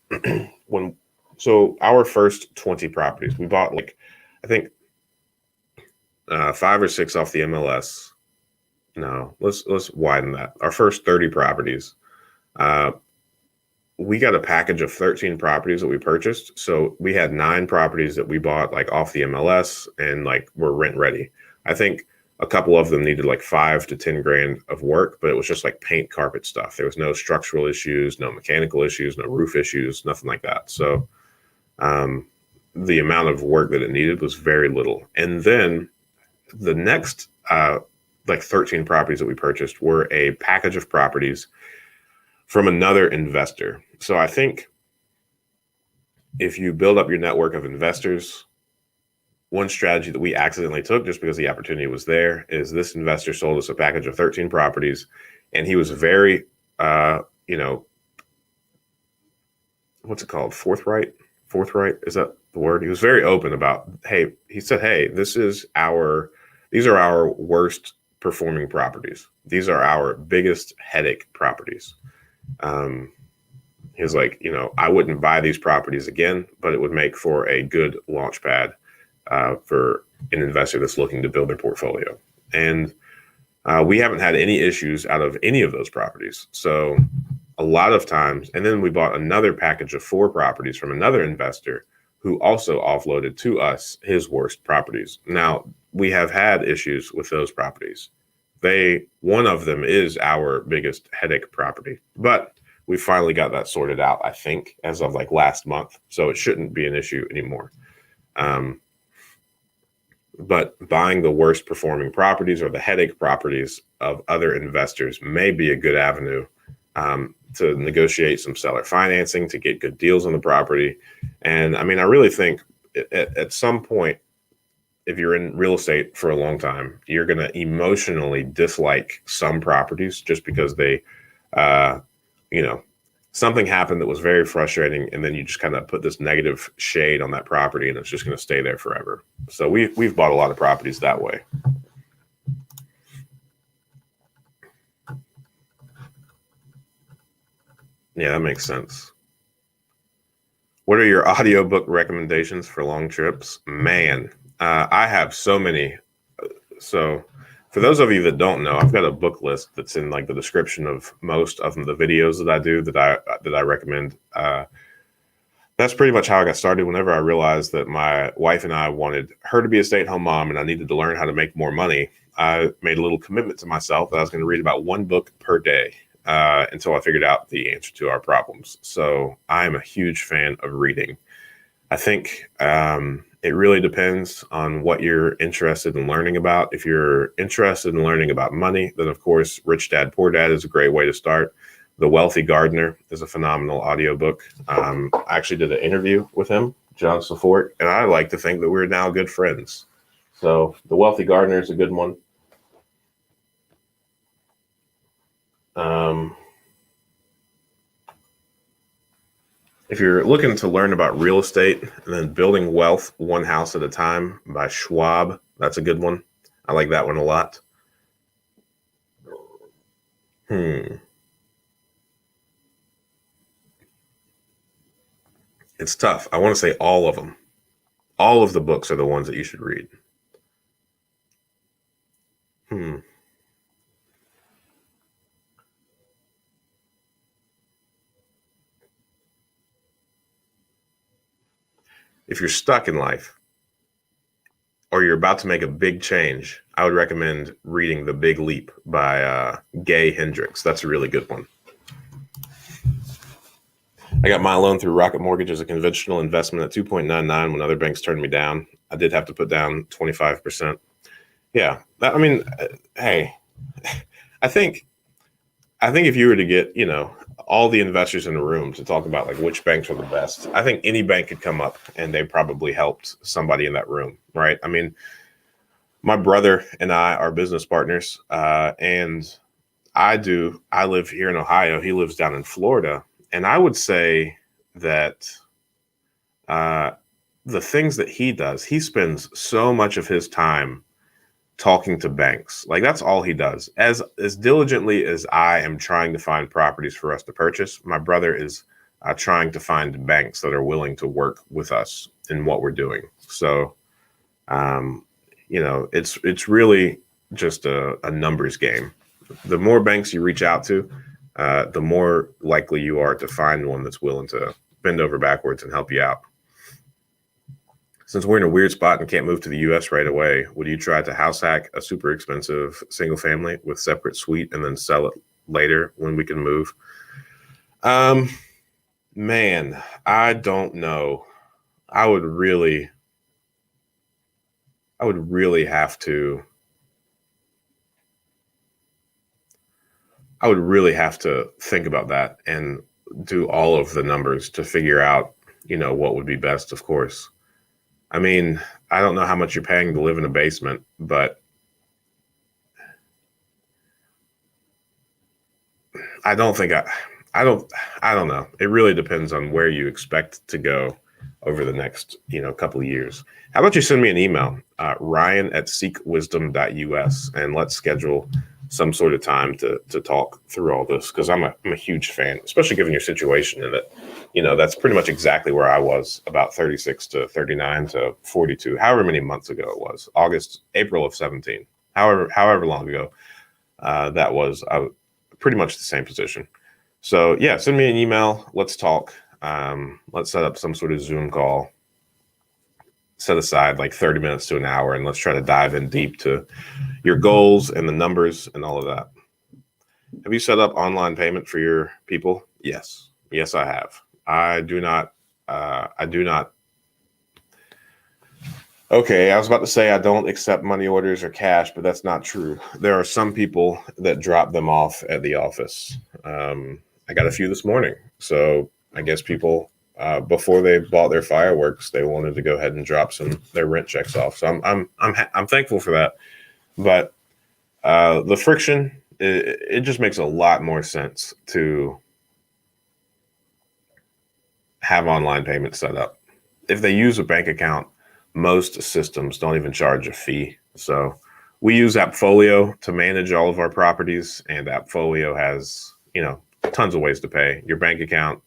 so our first 20 properties, we bought like, I think 5 or 6 off the MLS. No, let's widen that. Our first 30 properties, we got a package of 13 properties that we purchased. So we had 9 properties that we bought like off the MLS and like were rent ready. I think a couple of them needed like 5 to 10 grand of work, but it was just like paint, carpet stuff. There was no structural issues, no mechanical issues, no roof issues, nothing like that. So the amount of work that it needed was very little. And then the next like 13 properties that we purchased were a package of properties from another investor. So I think if you build up your network of investors, one strategy that we accidentally took just because the opportunity was there is this investor sold us a package of 13 properties, and he was very, what's it called? Forthright? Is that the word? He was very open about, hey, he said, hey, these are our worst performing properties. These are our biggest headache properties. He was like, I wouldn't buy these properties again, but it would make for a good launch pad for an investor that's looking to build their portfolio. And we haven't had any issues out of any of those properties. So a lot of times, and then we bought another package of 4 properties from another investor who also offloaded to us his worst properties. Now, we have had issues with those properties. One of them is our biggest headache property, but we finally got that sorted out, I think, as of like last month. So it shouldn't be an issue anymore. But buying the worst performing properties or the headache properties of other investors may be a good avenue to negotiate some seller financing, to get good deals on the property. And I mean, I really think at some point, if you're in real estate for a long time, you're going to emotionally dislike some properties just because they, something happened that was very frustrating, and then you just kind of put this negative shade on that property, and it's just going to stay there forever. So we've bought a lot of properties that way. Yeah, that makes sense. What are your audiobook recommendations for long trips? Man, I have so many. So for those of you that don't know, I've got a book list that's in like the description of most of the videos that I do that I recommend. That's pretty much how I got started. Whenever I realized that my wife and I wanted her to be a stay-at-home mom and I needed to learn how to make more money, I made a little commitment to myself that I was going to read about 1 book per day until I figured out the answer to our problems. So I am a huge fan of reading. I think it really depends on what you're interested in learning about. If you're interested in learning about money, then of course, Rich Dad, Poor Dad is a great way to start. The Wealthy Gardener is a phenomenal audiobook. I actually did an interview with him, John Safort, and I like to think that we're now good friends. So The Wealthy Gardener is a good one. If you're looking to learn about real estate and then building wealth one house at a time by Schwab, that's a good one. I like that one a lot. It's tough. I want to say all of them. All of the books are the ones that you should read. if you're stuck in life or you're about to make a big change, I would recommend reading The Big Leap by Gay Hendricks. That's a really good one. I got my loan through Rocket Mortgage as a conventional investment at 2.99 when other banks turned me down. I did have to put down 25%. Yeah, hey, I think if you were to get, all the investors in the room to talk about like which banks are the best, I think any bank could come up and they probably helped somebody in that room, right? I mean, my brother and I are business partners, and I live here in Ohio. He lives down in Florida. And I would say that the things that he does, he spends so much of his time talking to banks. Like that's all he does. As diligently as I am trying to find properties for us to purchase, my brother is trying to find banks that are willing to work with us in what we're doing. So, it's really just a numbers game. The more banks you reach out to, the more likely you are to find one that's willing to bend over backwards and help you out. Since we're in a weird spot and can't move to the U.S. right away, would you try to house hack a super expensive single family with separate suite and then sell it later when we can move? Man, I don't know. I would really have to. I would really have to think about that and do all of the numbers to figure out, what would be best, of course. I mean, I don't know how much you're paying to live in a basement, but I don't think I don't know. It really depends on where you expect to go over the next, couple of years. How about you send me an email, ryan@seekwisdom.us, and let's schedule some sort of time to talk through all this, because I'm a huge fan, especially given your situation, and that, that's pretty much exactly where I was about 36 to 39 to 42, however many months ago it was, April of 17, however long ago that was. I was pretty much the same position. So yeah, send me an email. Let's talk. Let's set up some sort of Zoom call. Set aside like 30 minutes to an hour, and let's try to dive in deep to your goals and the numbers and all of that. Have you set up online payment for your people? Yes. Yes, I have. I do not. Okay, I was about to say I don't accept money orders or cash, but that's not true. There are some people that drop them off at the office. I got a few this morning. So I guess people, before they bought their fireworks, they wanted to go ahead and drop their rent checks off. So I'm thankful for that. But the friction, it just makes a lot more sense to have online payments set up. If they use a bank account, most systems don't even charge a fee. So we use Appfolio to manage all of our properties, and Appfolio has, tons of ways to pay. Your bank account,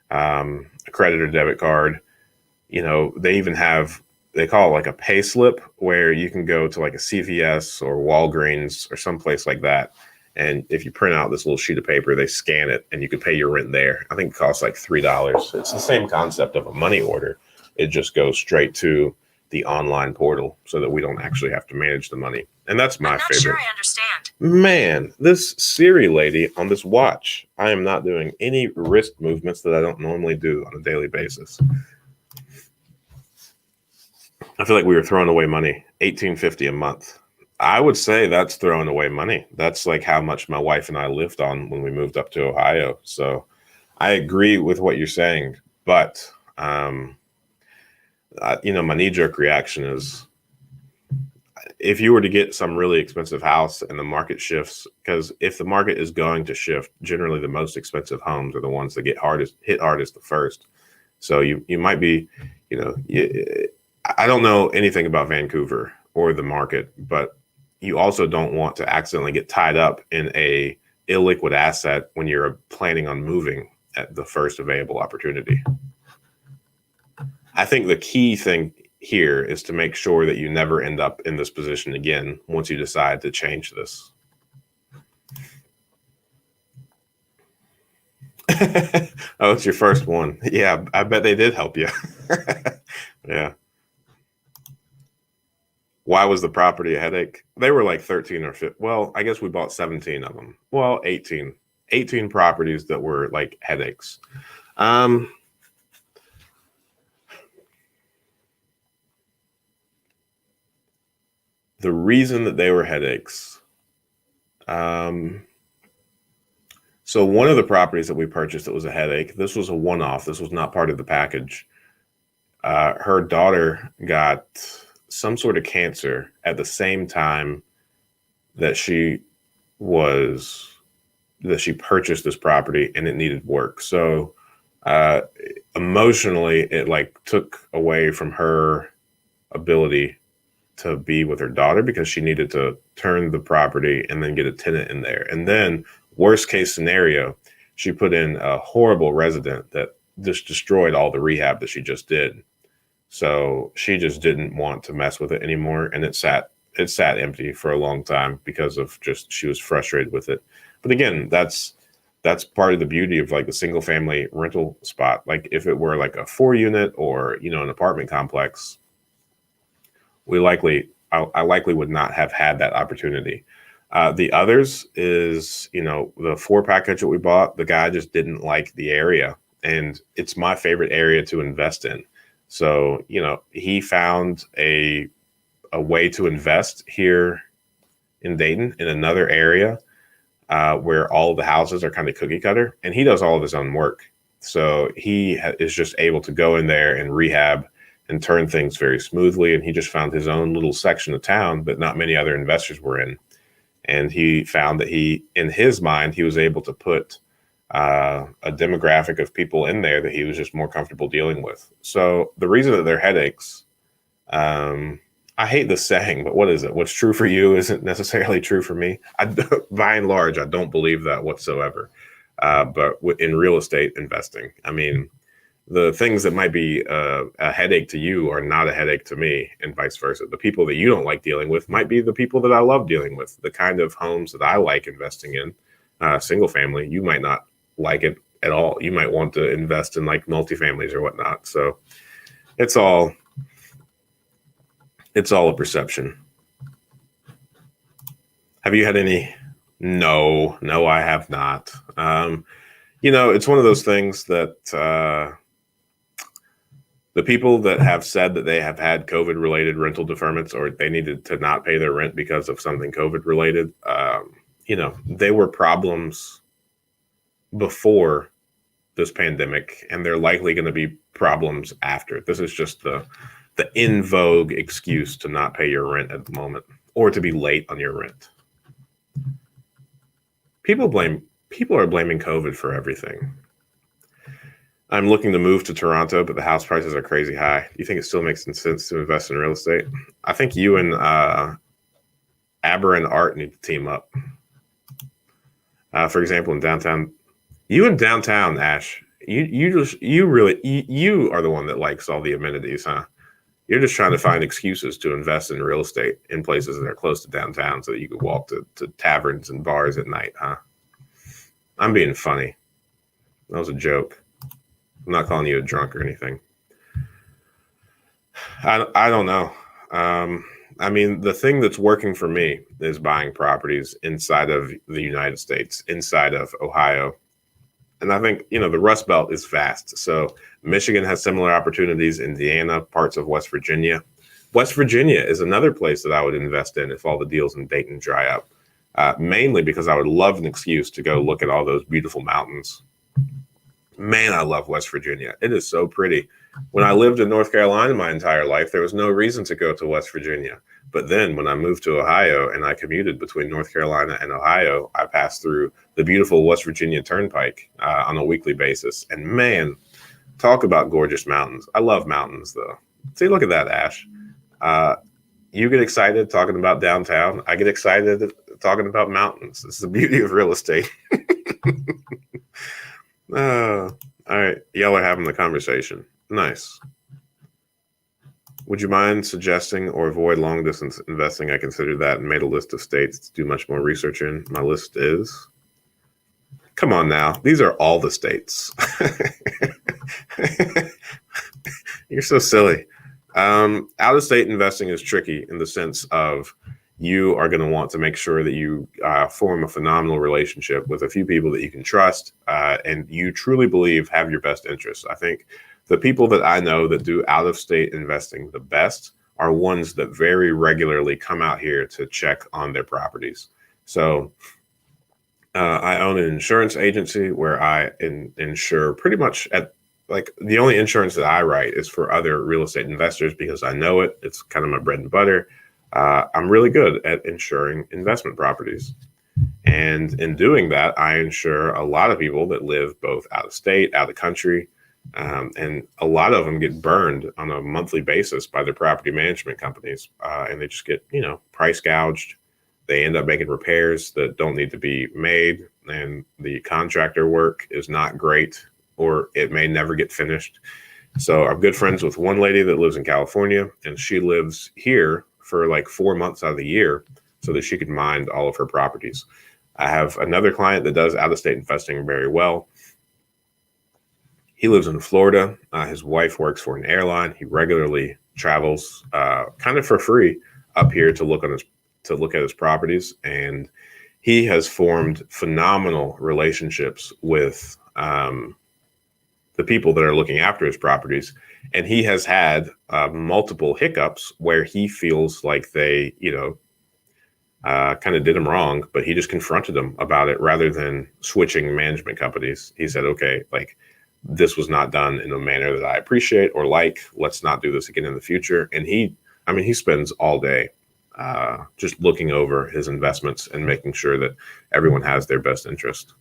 a credit or debit card. They even they call it like a pay slip, where you can go to like a CVS or Walgreens or someplace like that. And if you print out this little sheet of paper, they scan it and you can pay your rent there. I think it costs like $3. It's the same concept of a money order. It just goes straight to the online portal so that we don't actually have to manage the money. And that's my favorite. I'm not sure I understand. Man, this Siri lady on this watch, I am not doing any wrist movements that I don't normally do on a daily basis. I feel like we were throwing away money, $18.50 a month. I would say that's throwing away money. That's like how much my wife and I lived on when we moved up to Ohio. So I agree with what you're saying, but my knee-jerk reaction is, if you were to get some really expensive house and the market shifts, because if the market is going to shift, generally the most expensive homes are the ones that get hit hardest the first. So you might be, I don't know anything about Vancouver or the market, but you also don't want to accidentally get tied up in a illiquid asset when you're planning on moving at the first available opportunity. I think the key thing here is to make sure that you never end up in this position again once you decide to change this. Oh, it's your first one. Yeah, I bet they did help you. Yeah. Why was the property a headache? They were like 13 or 15. Well, I guess we bought 17 of them. Well, 18. 18 properties that were like headaches. Um, the reason that they were headaches. Um, so one of the properties that we purchased that was a headache, this was a one-off. This was not part of the package. Her daughter got some sort of cancer at the same time that was she purchased this property, and it needed work. So uh, emotionally, it like took away from her ability to be with her daughter because she needed to turn the property and then get a tenant in there. And then, worst case scenario, she put in a horrible resident that just destroyed all the rehab that she just did. So she just didn't want to mess with it anymore, and it sat empty for a long time because of just she was frustrated with it. But again, that's part of the beauty of like the single family rental spot. Like if it were like a 4 unit or an apartment complex, I likely would not have had that opportunity. The others is the 4 package that we bought. The guy just didn't like the area, and it's my favorite area to invest in. So he found a way to invest here in Dayton in another area where all of the houses are kind of cookie cutter, and he does all of his own work. So he is just able to go in there and rehab and turn things very smoothly. And he just found his own little section of town that not many other investors were in. And he found that in his mind, he was able to put a demographic of people in there that he was just more comfortable dealing with. So the reason that they're headaches, I hate this saying, but what is it? What's true for you isn't necessarily true for me. By and large, I don't believe that whatsoever. But in real estate investing, I mean, the things that might be a headache to you are not a headache to me, and vice versa. The people that you don't like dealing with might be the people that I love dealing with. The kind of homes that I like investing in, single family, you might not like it at all. You might want to invest in like multifamilies or whatnot. So it's all a perception. Have you had any? No, I have not. It's one of those things that the people that have said that they have had COVID related rental deferments or they needed to not pay their rent because of something COVID related, they were problems before this pandemic, and they're likely going to be problems after. This is just the in vogue excuse to not pay your rent at the moment or to be late on your rent. People are blaming COVID for everything. I'm looking to move to Toronto, but the house prices are crazy high. Do you think it still makes sense to invest in real estate? I think you and AberrantArt need to team up. For example, in downtown, you in downtown, Ash, you are the one that likes all the amenities, huh? You're just trying to find excuses to invest in real estate in places that are close to downtown so that you could walk to taverns and bars at night, huh? I'm being funny. That was a joke. I'm not calling you a drunk or anything. I don't know. I mean, the thing that's working for me is buying properties inside of the United States, inside of Ohio. And I think, the Rust Belt is vast. So Michigan has similar opportunities, Indiana, parts of West Virginia. West Virginia is another place that I would invest in if all the deals in Dayton dry up, mainly because I would love an excuse to go look at all those beautiful mountains. Man, I love West Virginia. It is so pretty. When I lived in North Carolina my entire life, there was no reason to go to West Virginia. But then when I moved to Ohio and I commuted between North Carolina and Ohio, I passed through the beautiful West Virginia Turnpike on a weekly basis. And man, talk about gorgeous mountains. I love mountains, though. See, look at that, Ash. You get excited talking about downtown. I get excited talking about mountains. This is the beauty of real estate. All right. Y'all are having the conversation. Nice. Would you mind suggesting or avoid long distance investing? I considered that and made a list of states to do much more research in. My list is Come on now. These are all the states. You're so silly. Out of state investing is tricky in the sense of you are going to want to make sure that you form a phenomenal relationship with a few people that you can trust and you truly believe have your best interests. I think the people that I know that do out of state investing the best are ones that very regularly come out here to check on their properties. So I own an insurance agency where I insure pretty much at like the only insurance that I write is for other real estate investors because I know it. It's kind of my bread and butter. I'm really good at insuring investment properties. And in doing that, I insure a lot of people that live both out of state, out of country. And a lot of them get burned on a monthly basis by their property management companies. And they just get, price gouged. They end up making repairs that don't need to be made. And the contractor work is not great, or it may never get finished. So I'm good friends with one lady that lives in California, and she lives here for like 4 months out of the year so that she can mind all of her properties. I have another client that does out-of-state investing very well. He lives in Florida. His wife works for an airline. He regularly travels kind of for free up here to look at his properties, and he has formed phenomenal relationships with the people that are looking after his properties. And he has had multiple hiccups where he feels like they, kind of did him wrong, but he just confronted them about it rather than switching management companies. He said, okay, like this was not done in a manner that I appreciate or like, let's not do this again in the future. And he spends all day just looking over his investments and making sure that everyone has their best interest.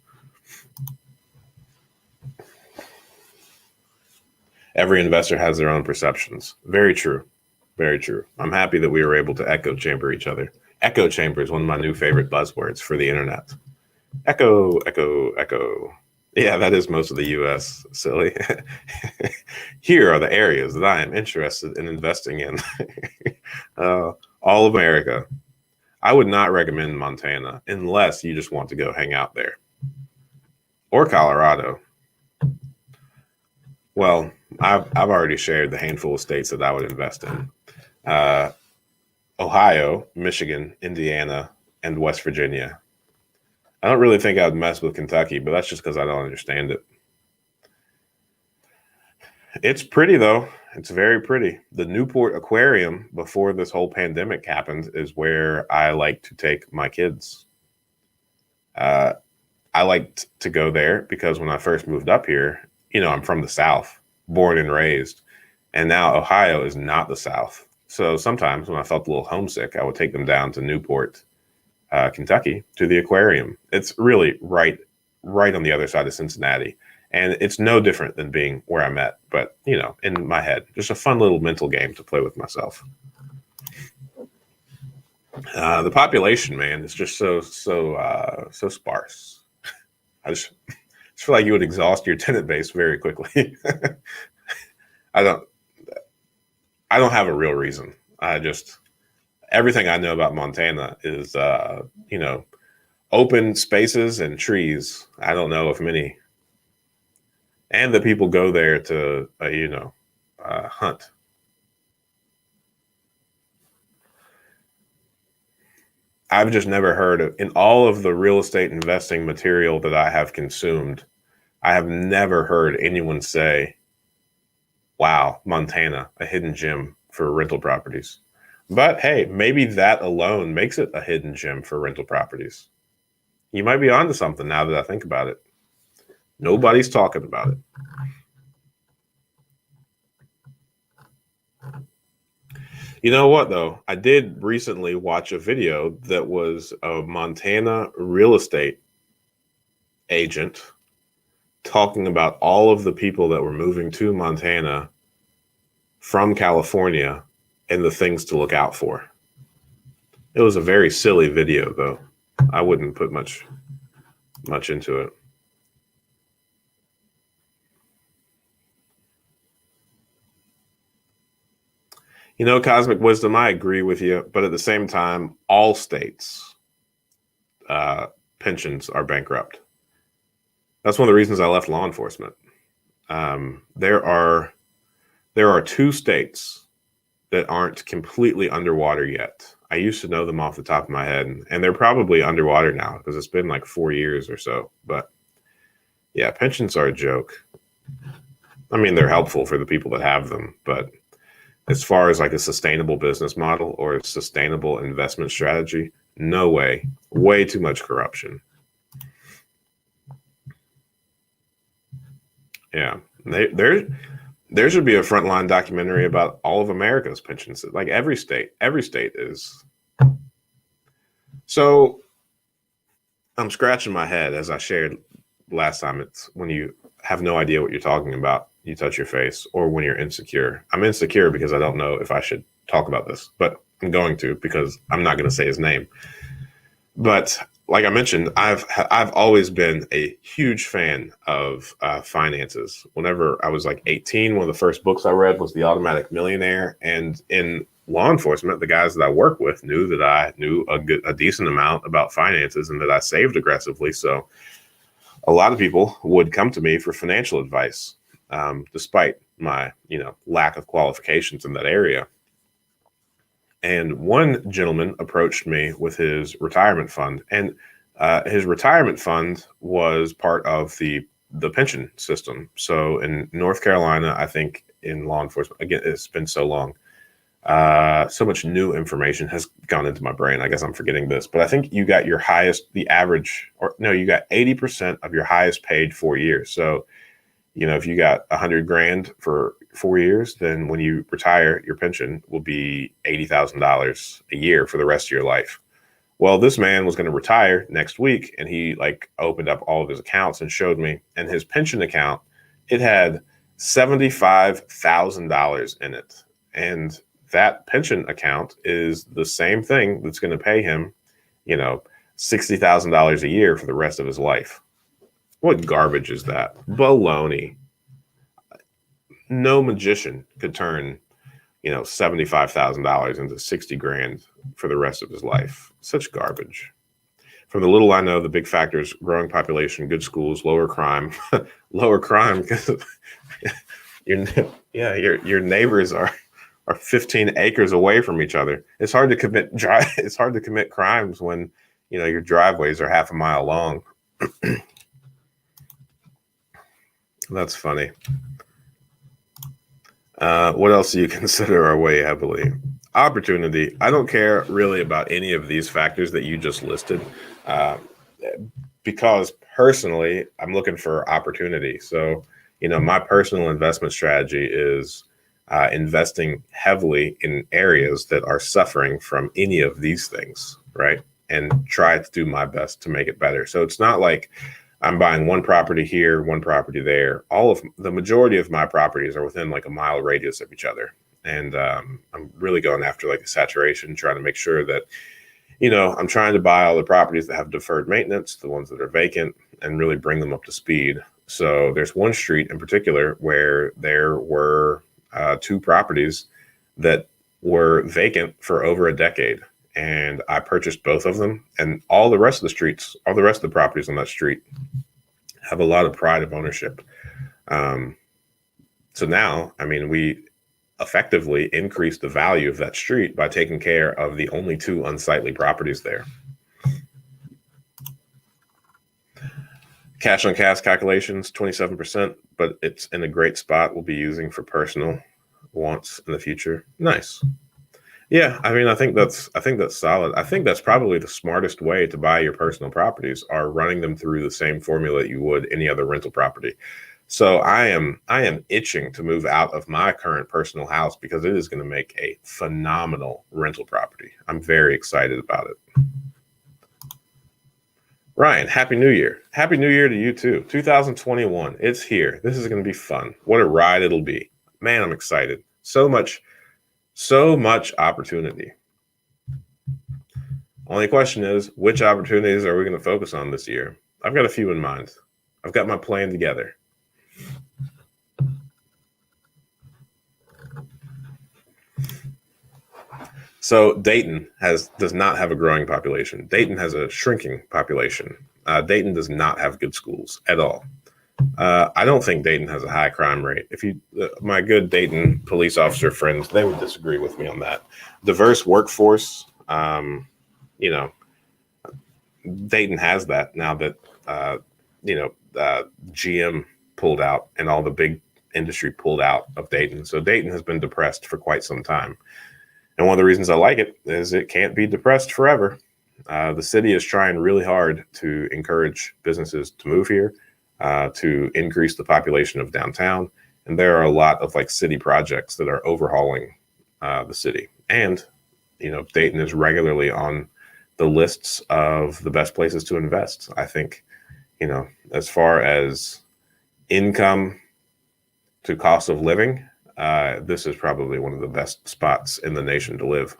Every investor has their own perceptions. Very true. Very true. I'm happy that we were able to echo chamber each other. Echo chamber is one of my new favorite buzzwords for the internet. Echo, echo, echo. Yeah, that is most of the US, silly. Here are the areas that I am interested in investing in. All of America. I would not recommend Montana unless you just want to go hang out there. Or Colorado. Well, I've already shared the handful of states that I would invest in. Ohio, Michigan, Indiana, and West Virginia. I don't really think I would mess with Kentucky, but that's just because I don't understand it. It's pretty, though. It's very pretty. The Newport Aquarium, before this whole pandemic happened, is where I like to take my kids. I liked to go there because when I first moved up here, I'm from the South, born and raised. And now Ohio is not the South. So sometimes when I felt a little homesick, I would take them down to Newport, Kentucky, to the aquarium. It's really right on the other side of Cincinnati. And it's no different than being where I'm at, but, in my head, just a fun little mental game to play with myself. The population, man, is just so sparse. I just feel like you would exhaust your tenant base very quickly. I don't have a real reason. Everything I know about Montana is, open spaces and trees. I don't know if many. And the people go there to, hunt. I've just never heard of, in all of the real estate investing material that I have consumed, I have never heard anyone say, wow, Montana, a hidden gem for rental properties. But hey, maybe that alone makes it a hidden gem for rental properties. You might be onto something now that I think about it. Nobody's talking about it. You know what, though? I did recently watch a video that was a Montana real estate agent talking about all of the people that were moving to Montana from California and the things to look out for. It was a very silly video, though. I wouldn't put much into it. Cosmic Wisdom, I agree with you, but at the same time, all states' pensions are bankrupt. That's one of the reasons I left law enforcement. There are 2 states that aren't completely underwater yet. I used to know them off the top of my head, and they're probably underwater now because it's been like 4 years or so. But yeah, pensions are a joke. I mean, they're helpful for the people that have them, but as far as like a sustainable business model or a sustainable investment strategy, no way. Way too much corruption. Yeah, there should be a frontline documentary about all of America's pensions. Like every state is. So I'm scratching my head as I shared last time. It's when you have no idea what you're talking about, you touch your face, or when you're insecure. I'm insecure because I don't know if I should talk about this, but I'm going to because I'm not going to say his name. But like I mentioned, I've always been a huge fan of finances. Whenever I was like 18, one of the first books I read was The Automatic Millionaire, and in law enforcement, the guys that I work with knew that I knew a decent amount about finances and that I saved aggressively. So a lot of people would come to me for financial advice, despite my lack of qualifications in that area. And one gentleman approached me with his retirement fund, and his retirement fund was part of the pension system. So in North Carolina, I think in law enforcement, again, it's been so long, so much new information has gone into my brain. I guess I'm forgetting this, but I think you got your highest, you got 80% of your highest paid 4 years. So, if you got $100,000 for 4 years, then when you retire, your pension will be $80,000 a year for the rest of your life. Well, this man was going to retire next week, and he opened up all of his accounts and showed me. And his pension account, it had $75,000 in it, and that pension account is the same thing that's going to pay him, $60,000 a year for the rest of his life. What garbage is that? Baloney. No magician could turn, $75,000 into $60,000 for the rest of his life. Such garbage. From the little I know, the big factors: growing population, good schools, lower crime, lower crime because your neighbors are 15 acres away from each other. It's hard to commit crimes when your driveways are half a mile long. That's funny. What else do you consider our way heavily? Opportunity. I don't care really about any of these factors that you just listed, because personally, I'm looking for opportunity. So, my personal investment strategy is investing heavily in areas that are suffering from any of these things, right? And try to do my best to make it better. So it's not like I'm buying one property here, one property there. The majority of my properties are within a mile radius of each other. And I'm really going after a saturation, trying to make sure that, I'm trying to buy all the properties that have deferred maintenance, the ones that are vacant, and really bring them up to speed. So there's one street in particular where there were 2 properties that were vacant for over a decade. And I purchased both of them, and all the rest of the properties on that street have a lot of pride of ownership. So now, we effectively increased the value of that street by taking care of the only 2 unsightly properties there. Cash on cash calculations, 27%, but it's in a great spot. We'll be using for personal wants in the future. Nice. Yeah, I think that's solid. I think that's probably the smartest way to buy your personal properties, are running them through the same formula you would any other rental property. So I am itching to move out of my current personal house because it is going to make a phenomenal rental property. I'm very excited about it. Ryan, Happy New Year. Happy New Year to you too. 2021, it's here. This is going to be fun. What a ride it'll be. Man, I'm excited. So much opportunity. Only question is, which opportunities are we going to focus on this year? I've got a few in mind. I've got my plan together. So Dayton does not have a growing population. Dayton has a shrinking population. Dayton does not have good schools at all. I don't think Dayton has a high crime rate. My good Dayton police officer friends, they would disagree with me on that. Diverse workforce, you know, Dayton has that now that, GM pulled out and all the big industry pulled out of Dayton. So Dayton has been depressed for quite some time. And one of the reasons I like it is it can't be depressed forever. The city is trying really hard to encourage businesses to move here, to increase the population of downtown. And there are a lot of city projects that are overhauling the city. And, Dayton is regularly on the lists of the best places to invest. I think, as far as income to cost of living, this is probably one of the best spots in the nation to live.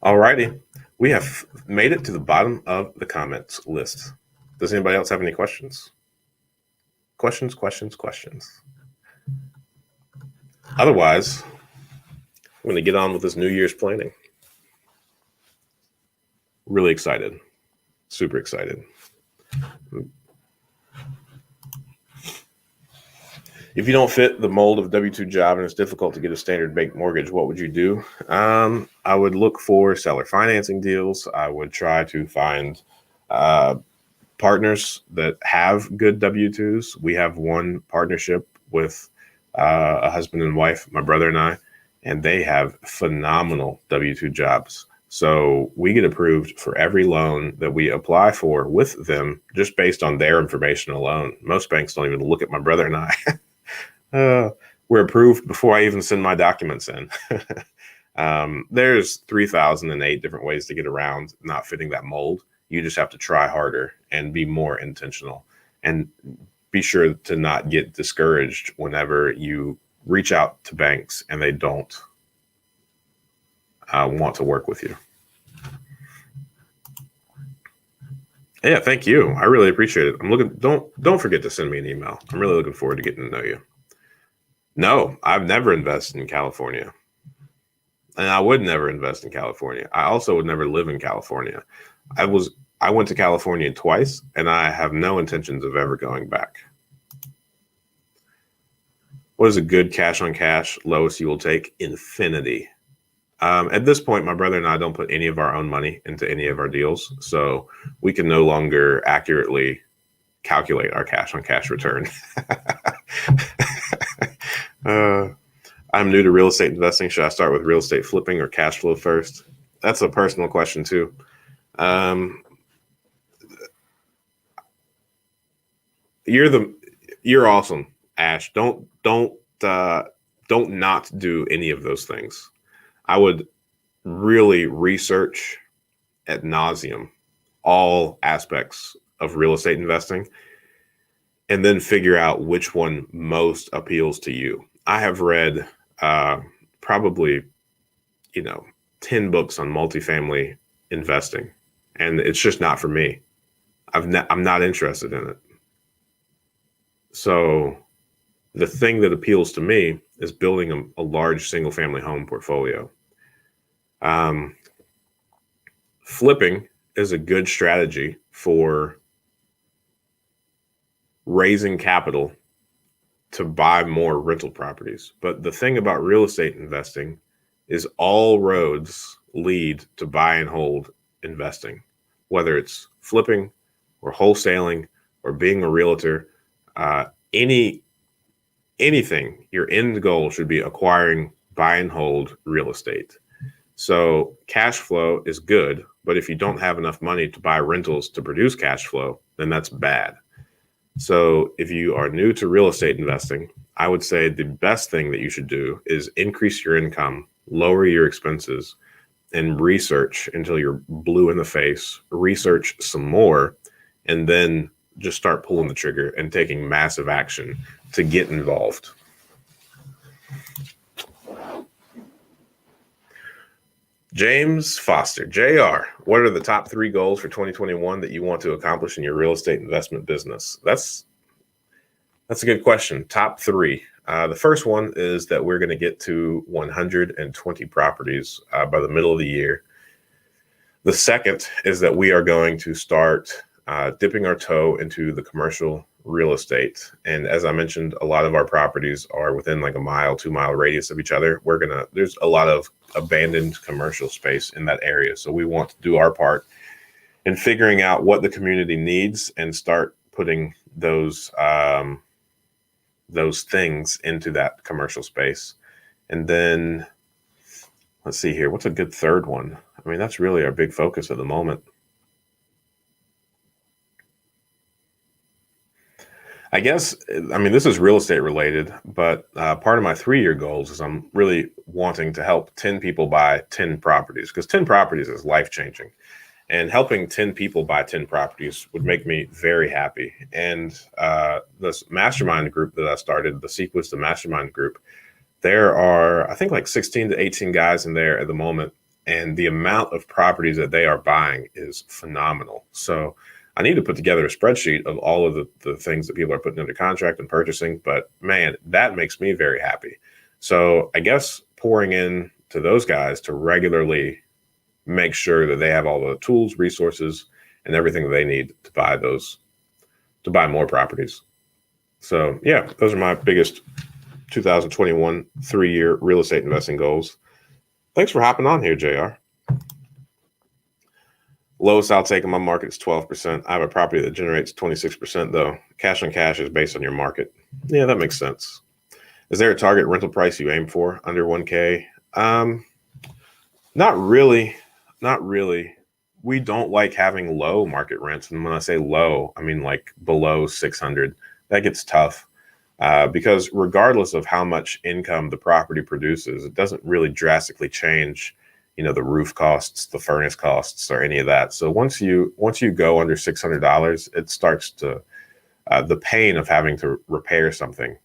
Alrighty, we have made it to the bottom of the comments list. Does anybody else have any questions? Questions. Otherwise, I'm going to get on with this New Year's planning. Really excited. Super excited. If you don't fit the mold of a W-2 job and it's difficult to get a standard bank mortgage, what would you do? I would look for seller financing deals. I would try to find partners that have good W-2s. We have one partnership with a husband and wife, my brother and I, and they have phenomenal W-2 jobs. So we get approved for every loan that we apply for with them just based on their information alone. Most banks don't even look at my brother and I. We're approved before I even send my documents in. There's 3,008 different ways to get around not fitting that mold. You just have to try harder and be more intentional, and be sure to not get discouraged whenever you reach out to banks and they don't want to work with you. Yeah, thank you. I really appreciate it. Don't forget to send me an email. I'm really looking forward to getting to know you. No, I've never invested in California. And I would never invest in California. I also would never live in California. I went to California twice, and I have no intentions of ever going back. What is a good cash on cash lowest you will take? Infinity. At this point, my brother and I don't put any of our own money into any of our deals, so we can no longer accurately calculate our cash on cash return. I'm new to real estate investing. Should I start with real estate flipping or cash flow first? That's a personal question too. You're awesome, Ash. Don't not do any of those things. I would really research ad nauseum all aspects of real estate investing and then figure out which one most appeals to you. I have read probably 10 books on multifamily investing, and it's just not for me. I'm not interested in it. So the thing that appeals to me is building a large single family home portfolio. Flipping is a good strategy for raising capital to buy more rental properties. But the thing about real estate investing is all roads lead to buy and hold investing, whether it's flipping or wholesaling or being a realtor. Anything, your end goal should be acquiring buy and hold real estate. So cash flow is good, but if you don't have enough money to buy rentals to produce cash flow, then that's bad. So if you are new to real estate investing, I would say the best thing that you should do is increase your income, lower your expenses, and research until you're blue in the face, research some more, and then just start pulling the trigger and taking massive action to get involved. James Foster, JR, what are the top 3 goals for 2021 that you want to accomplish in your real estate investment business? That's a good question. Top 3. The first one is that we're going to get to 120 properties by the middle of the year. The second is that we are going to start dipping our toe into the commercial real estate. And as I mentioned, a lot of our properties are within like a 2-mile radius of each other. There's a lot of abandoned commercial space in that area. So we want to do our part in figuring out what the community needs and start putting those things into that commercial space. And then let's see here. What's a good third one? I mean, that's really our big focus at the moment. I guess, I mean, this is real estate related, but part of my 3-year goals is I'm really wanting to help 10 people buy 10 properties, because 10 properties is life-changing. And helping 10 people buy 10 properties would make me very happy. And this mastermind group that I started, the Sequence, the mastermind group, there are, I think, like 16 to 18 guys in there at the moment. And the amount of properties that they are buying is phenomenal. So I need to put together a spreadsheet of all of the things that people are putting under contract and purchasing. But man, that makes me very happy. So I guess pouring in to those guys to regularly make sure that they have all the tools, resources, and everything that they need to buy more properties. So yeah, those are my biggest 2021 3-year real estate investing goals. Thanks for hopping on here, JR. Lowest I'll take in my market is 12%. I have a property that generates 26% though. Cash on cash is based on your market. Yeah, that makes sense. Is there a target rental price you aim for under 1K? Not really. Not really. We don't like having low market rents. And when I say low, I mean like below 600. That gets tough because regardless of how much income the property produces, it doesn't really drastically change, the roof costs, the furnace costs, or any of that. So once you go under $600, it starts to, the pain of having to repair something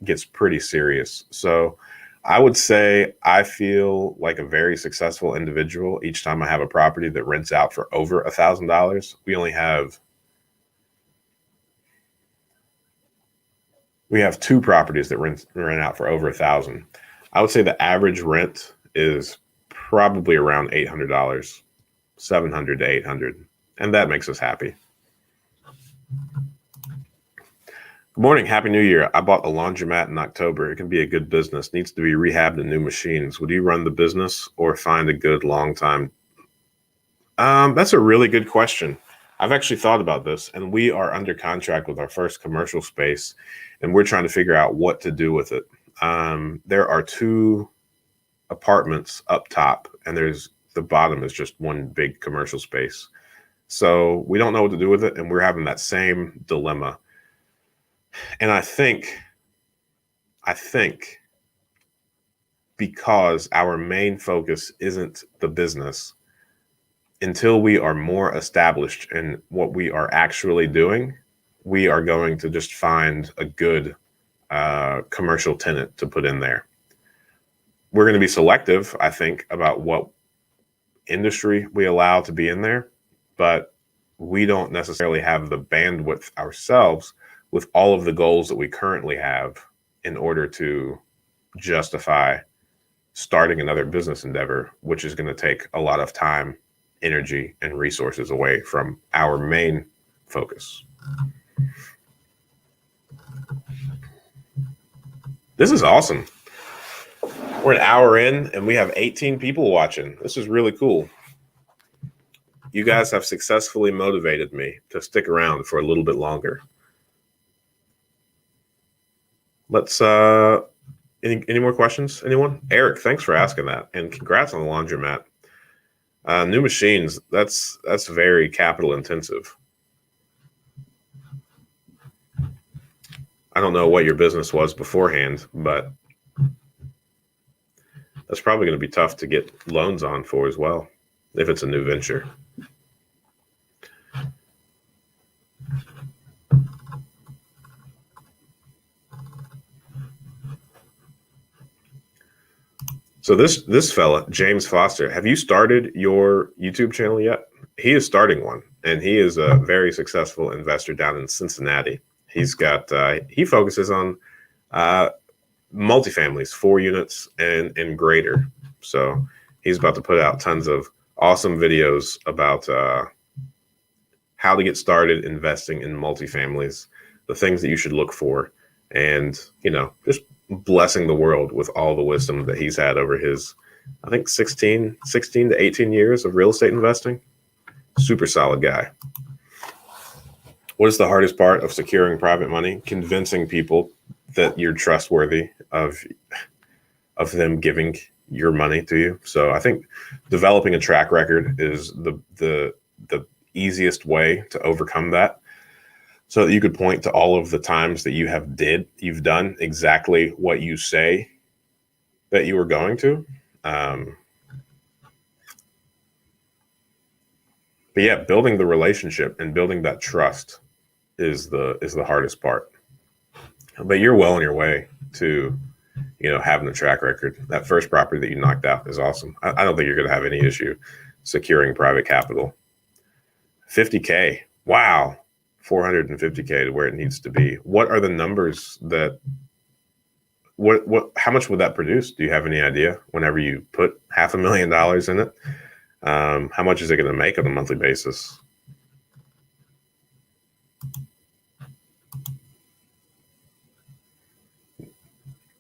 gets pretty serious. So I would say I feel like a very successful individual each time I have a property that rents out for over $1,000. We have 2 properties that rent out for over $1,000. I would say the average rent is probably around $800, $700 to $800, and that makes us happy. Good morning. Happy New Year. I bought a laundromat in October. It can be a good business. Needs to be rehabbed and new machines. Would you run the business or find a good long time? That's a really good question. I've actually thought about this, and we are under contract with our first commercial space, and we're trying to figure out what to do with it. There are 2 apartments up top, and the bottom is just one big commercial space. So we don't know what to do with it, and we're having that same dilemma. And I think because our main focus isn't the business, until we are more established in what we are actually doing, we are going to just find a good commercial tenant to put in there. We're going to be selective, I think, about what industry we allow to be in there, but we don't necessarily have the bandwidth ourselves with all of the goals that we currently have in order to justify starting another business endeavor, which is going to take a lot of time, energy, and resources away from our main focus. This is awesome. We're an hour in and we have 18 people watching. This is really cool. You guys have successfully motivated me to stick around for a little bit longer. Let's any more questions? Anyone? Eric, thanks for asking that, and congrats on the laundromat. New machines, that's very capital intensive. I don't know what your business was beforehand, but that's probably going to be tough to get loans on for as well if it's a new venture. So this fella, James Foster, have you started your YouTube channel yet? He is starting one, and he is a very successful investor down in Cincinnati. He's got he focuses on multifamilies, 4 units and greater. So he's about to put out tons of awesome videos about how to get started investing in multifamilies, the things that you should look for, and, just blessing the world with all the wisdom that he's had over his, I think, 16 to 18 years of real estate investing. Super solid guy. What is the hardest part of securing private money? Convincing people that you're trustworthy of them giving your money to you. So I think developing a track record is the easiest way to overcome that, so that you could point to all of the times that you've done exactly what you say that you were going to. But yeah, building the relationship and building that trust is the hardest part. But you're well on your way to, having a track record. That first property that you knocked out is awesome. I don't think you're going to have any issue securing private capital. 50K. Wow. 450K to where it needs to be. What are the numbers how much would that produce? Do you have any idea whenever you put $500,000 in it? How much is it going to make on a monthly basis?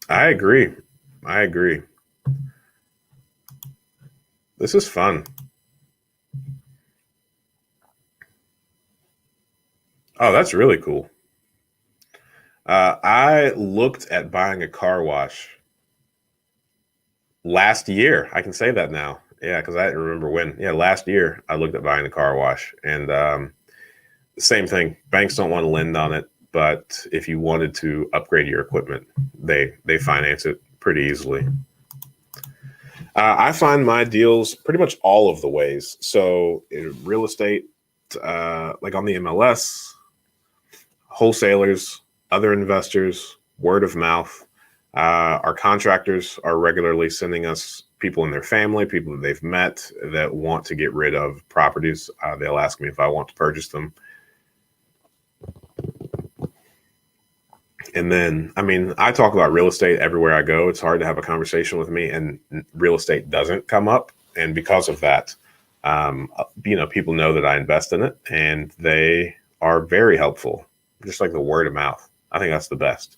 I agree. This is fun. Oh, that's really cool. I looked at buying a car wash last year. I can say that now. Yeah, because I didn't remember when. Yeah, last year I looked at buying a car wash, and same thing. Banks don't want to lend on it, but if you wanted to upgrade your equipment, they finance it pretty easily. I find my deals pretty much all of the ways. So in real estate, like on the MLS, wholesalers, other investors, word of mouth. Our contractors are regularly sending us people in their family, people that they've met that want to get rid of properties. They'll ask me if I want to purchase them. And then, I talk about real estate everywhere I go. It's hard to have a conversation with me and real estate doesn't come up. And because of that, people know that I invest in it and they are very helpful, just like the word of mouth. I think that's the best.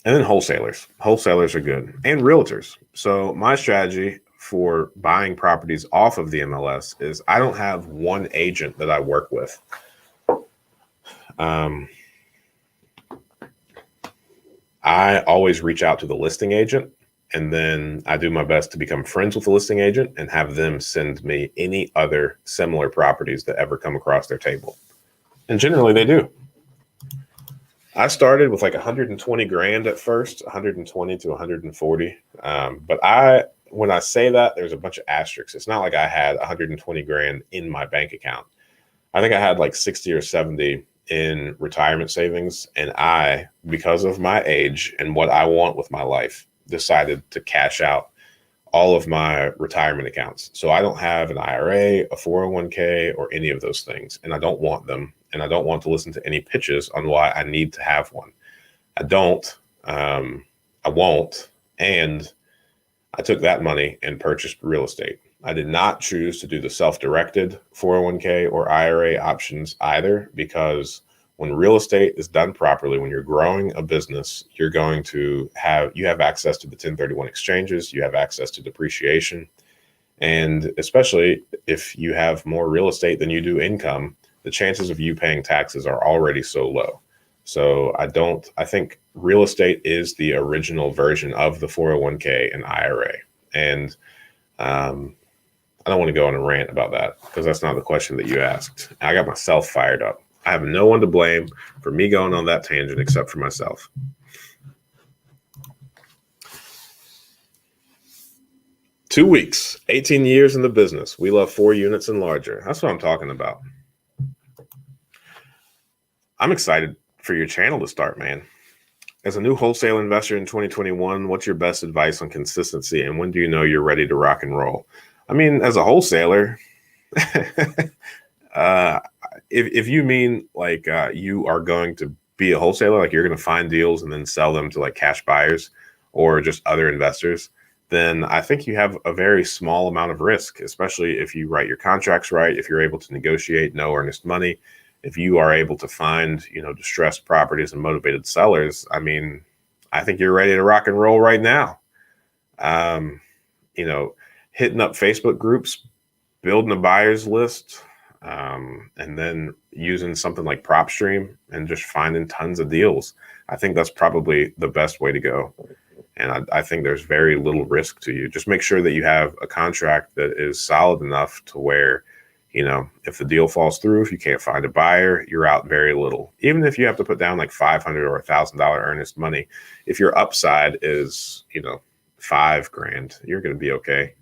And then wholesalers. Wholesalers are good. And realtors. So my strategy for buying properties off of the MLS is I don't have one agent that I work with. I always reach out to the listing agent, and then I do my best to become friends with the listing agent and have them send me any other similar properties that ever come across their table. And generally they do. I started with like 120 grand at first, 120 to 140. But when I say that, there's a bunch of asterisks. It's not like I had 120 grand in my bank account. I think I had like 60 or 70 in retirement savings. And I, because of my age and what I want with my life, decided to cash out all of my retirement accounts. So I don't have an IRA, a 401k, or any of those things. And I don't want them. And I don't want to listen to any pitches on why I need to have one. I don't. I won't. And I took that money and purchased real estate. I did not choose to do the self-directed 401k or IRA options either, because when real estate is done properly, when you're growing a business, you have access to the 1031 exchanges, you have access to depreciation. And especially if you have more real estate than you do income, the chances of you paying taxes are already so low. So I think real estate is the original version of the 401k and IRA. And I don't want to go on a rant about that because that's not the question that you asked. I got myself fired up. I have no one to blame for me going on that tangent except for myself. Two weeks, 18 years in the business. We love 4 units and larger. That's what I'm talking about. I'm excited for your channel to start, man. As a new wholesale investor in 2021, what's your best advice on consistency and when do you know you're ready to rock and roll? As a wholesaler, if you mean like you are going to be a wholesaler, like you're going to find deals and then sell them to like cash buyers or just other investors, then I think you have a very small amount of risk, especially if you write your contracts right, if you're able to negotiate no earnest money, if you are able to find, distressed properties and motivated sellers. I mean, I think you're ready to rock and roll right now. Hitting up Facebook groups, building a buyer's list, and then using something like PropStream and just finding tons of deals. I think that's probably the best way to go. And I think there's very little risk to you. Just make sure that you have a contract that is solid enough to where, if the deal falls through, if you can't find a buyer, you're out very little. Even if you have to put down like $500 or $1,000 earnest money, if your upside is, $5,000, you're going to be okay.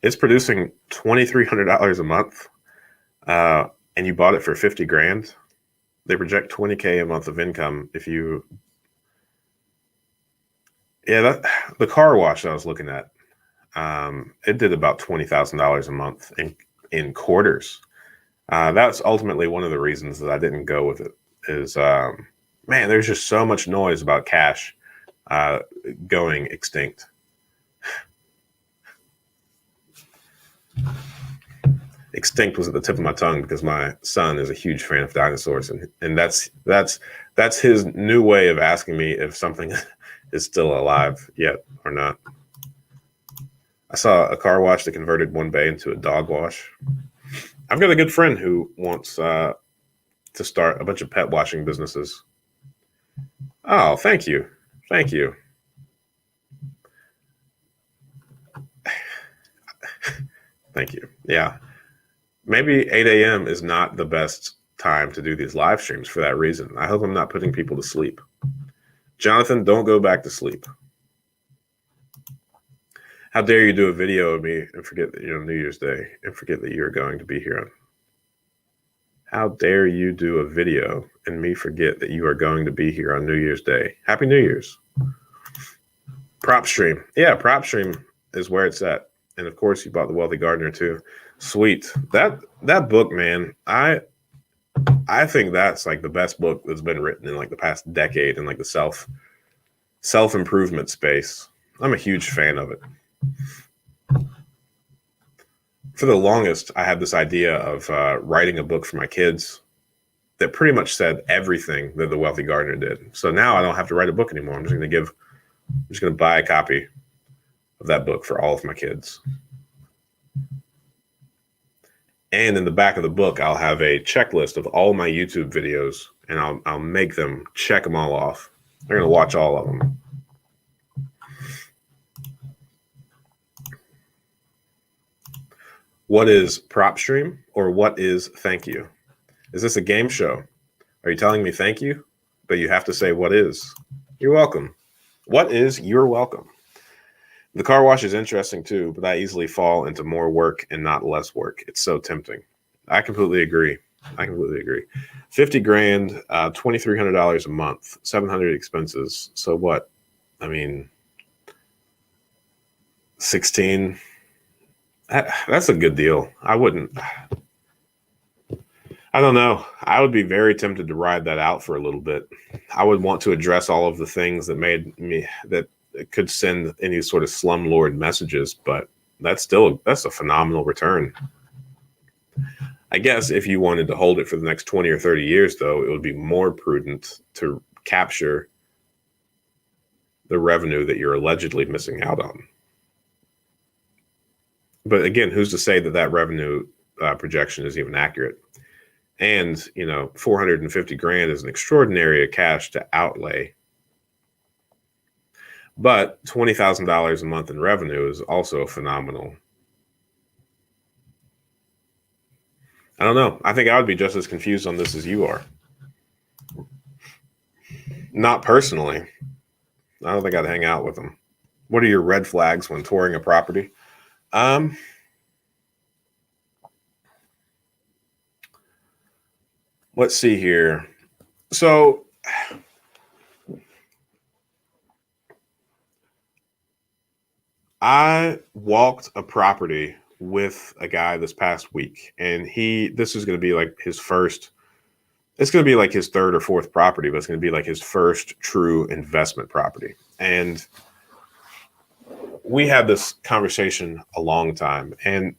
It's producing $2,300 a month, and you bought it for $50,000. They project $20,000 a month of income if you. Yeah, the car wash I was looking at, it did about $20,000 a month in quarters. That's ultimately one of the reasons that I didn't go with it. Is man, there's just so much noise about cash going extinct. Extinct was at the tip of my tongue because my son is a huge fan of dinosaurs, and that's his new way of asking me if something is still alive yet or not. I saw a car wash that converted one bay into a dog wash. I've got a good friend who wants to start a bunch of pet washing businesses. Oh, thank you. Thank you. Thank you. Yeah. Maybe 8 a.m. is not the best time to do these live streams for that reason. I hope I'm not putting people to sleep. Jonathan, don't go back to sleep. How dare you do a video of me and forget that New Year's Day and forget that you're going to be here on. How dare you do a video and me forget that you are going to be here on New Year's Day. Happy New Year's. PropStream. Yeah, PropStream is where it's at. And of course, you bought The Wealthy Gardener too. Sweet. That book, man, I think that's like the best book that's been written in like the past decade in like the self-improvement space. I'm a huge fan of it. For the longest, I had this idea of writing a book for my kids that pretty much said everything that The Wealthy Gardener did. So now I don't have to write a book anymore. I'm just going to buy a copy of that book for all of my kids. And in the back of the book, I'll have a checklist of all my YouTube videos, and I'll make them check them all off. They're going to watch all of them. What is PropStream, or what is thank you? Is this a game show? Are you telling me thank you, but you have to say what is? You're welcome. What is you're welcome? The car wash is interesting too, but I easily fall into more work and not less work. It's so tempting. I completely agree. 50 grand, $2,300 a month, 700 expenses. So what? I mean, 16. That's a good deal. I don't know. I would be very tempted to ride that out for a little bit. I would want to address all of the things that could send any sort of slumlord messages, but that's a phenomenal return. I guess if you wanted to hold it for the next 20 or 30 years, though, it would be more prudent to capture the revenue that you're allegedly missing out on. But again, who's to say that revenue projection is even accurate? And, 450 grand is an extraordinary cash to outlay. But $20,000 a month in revenue is also phenomenal. I don't know. I think I would be just as confused on this as you are. Not personally. I don't think I'd hang out with them. What are your red flags when touring a property? Let's see here. So I walked a property with a guy this past week, and this is going to be like his first. It's going to be like his third or fourth property, but it's going to be like his first true investment property. And we had this conversation a long time. And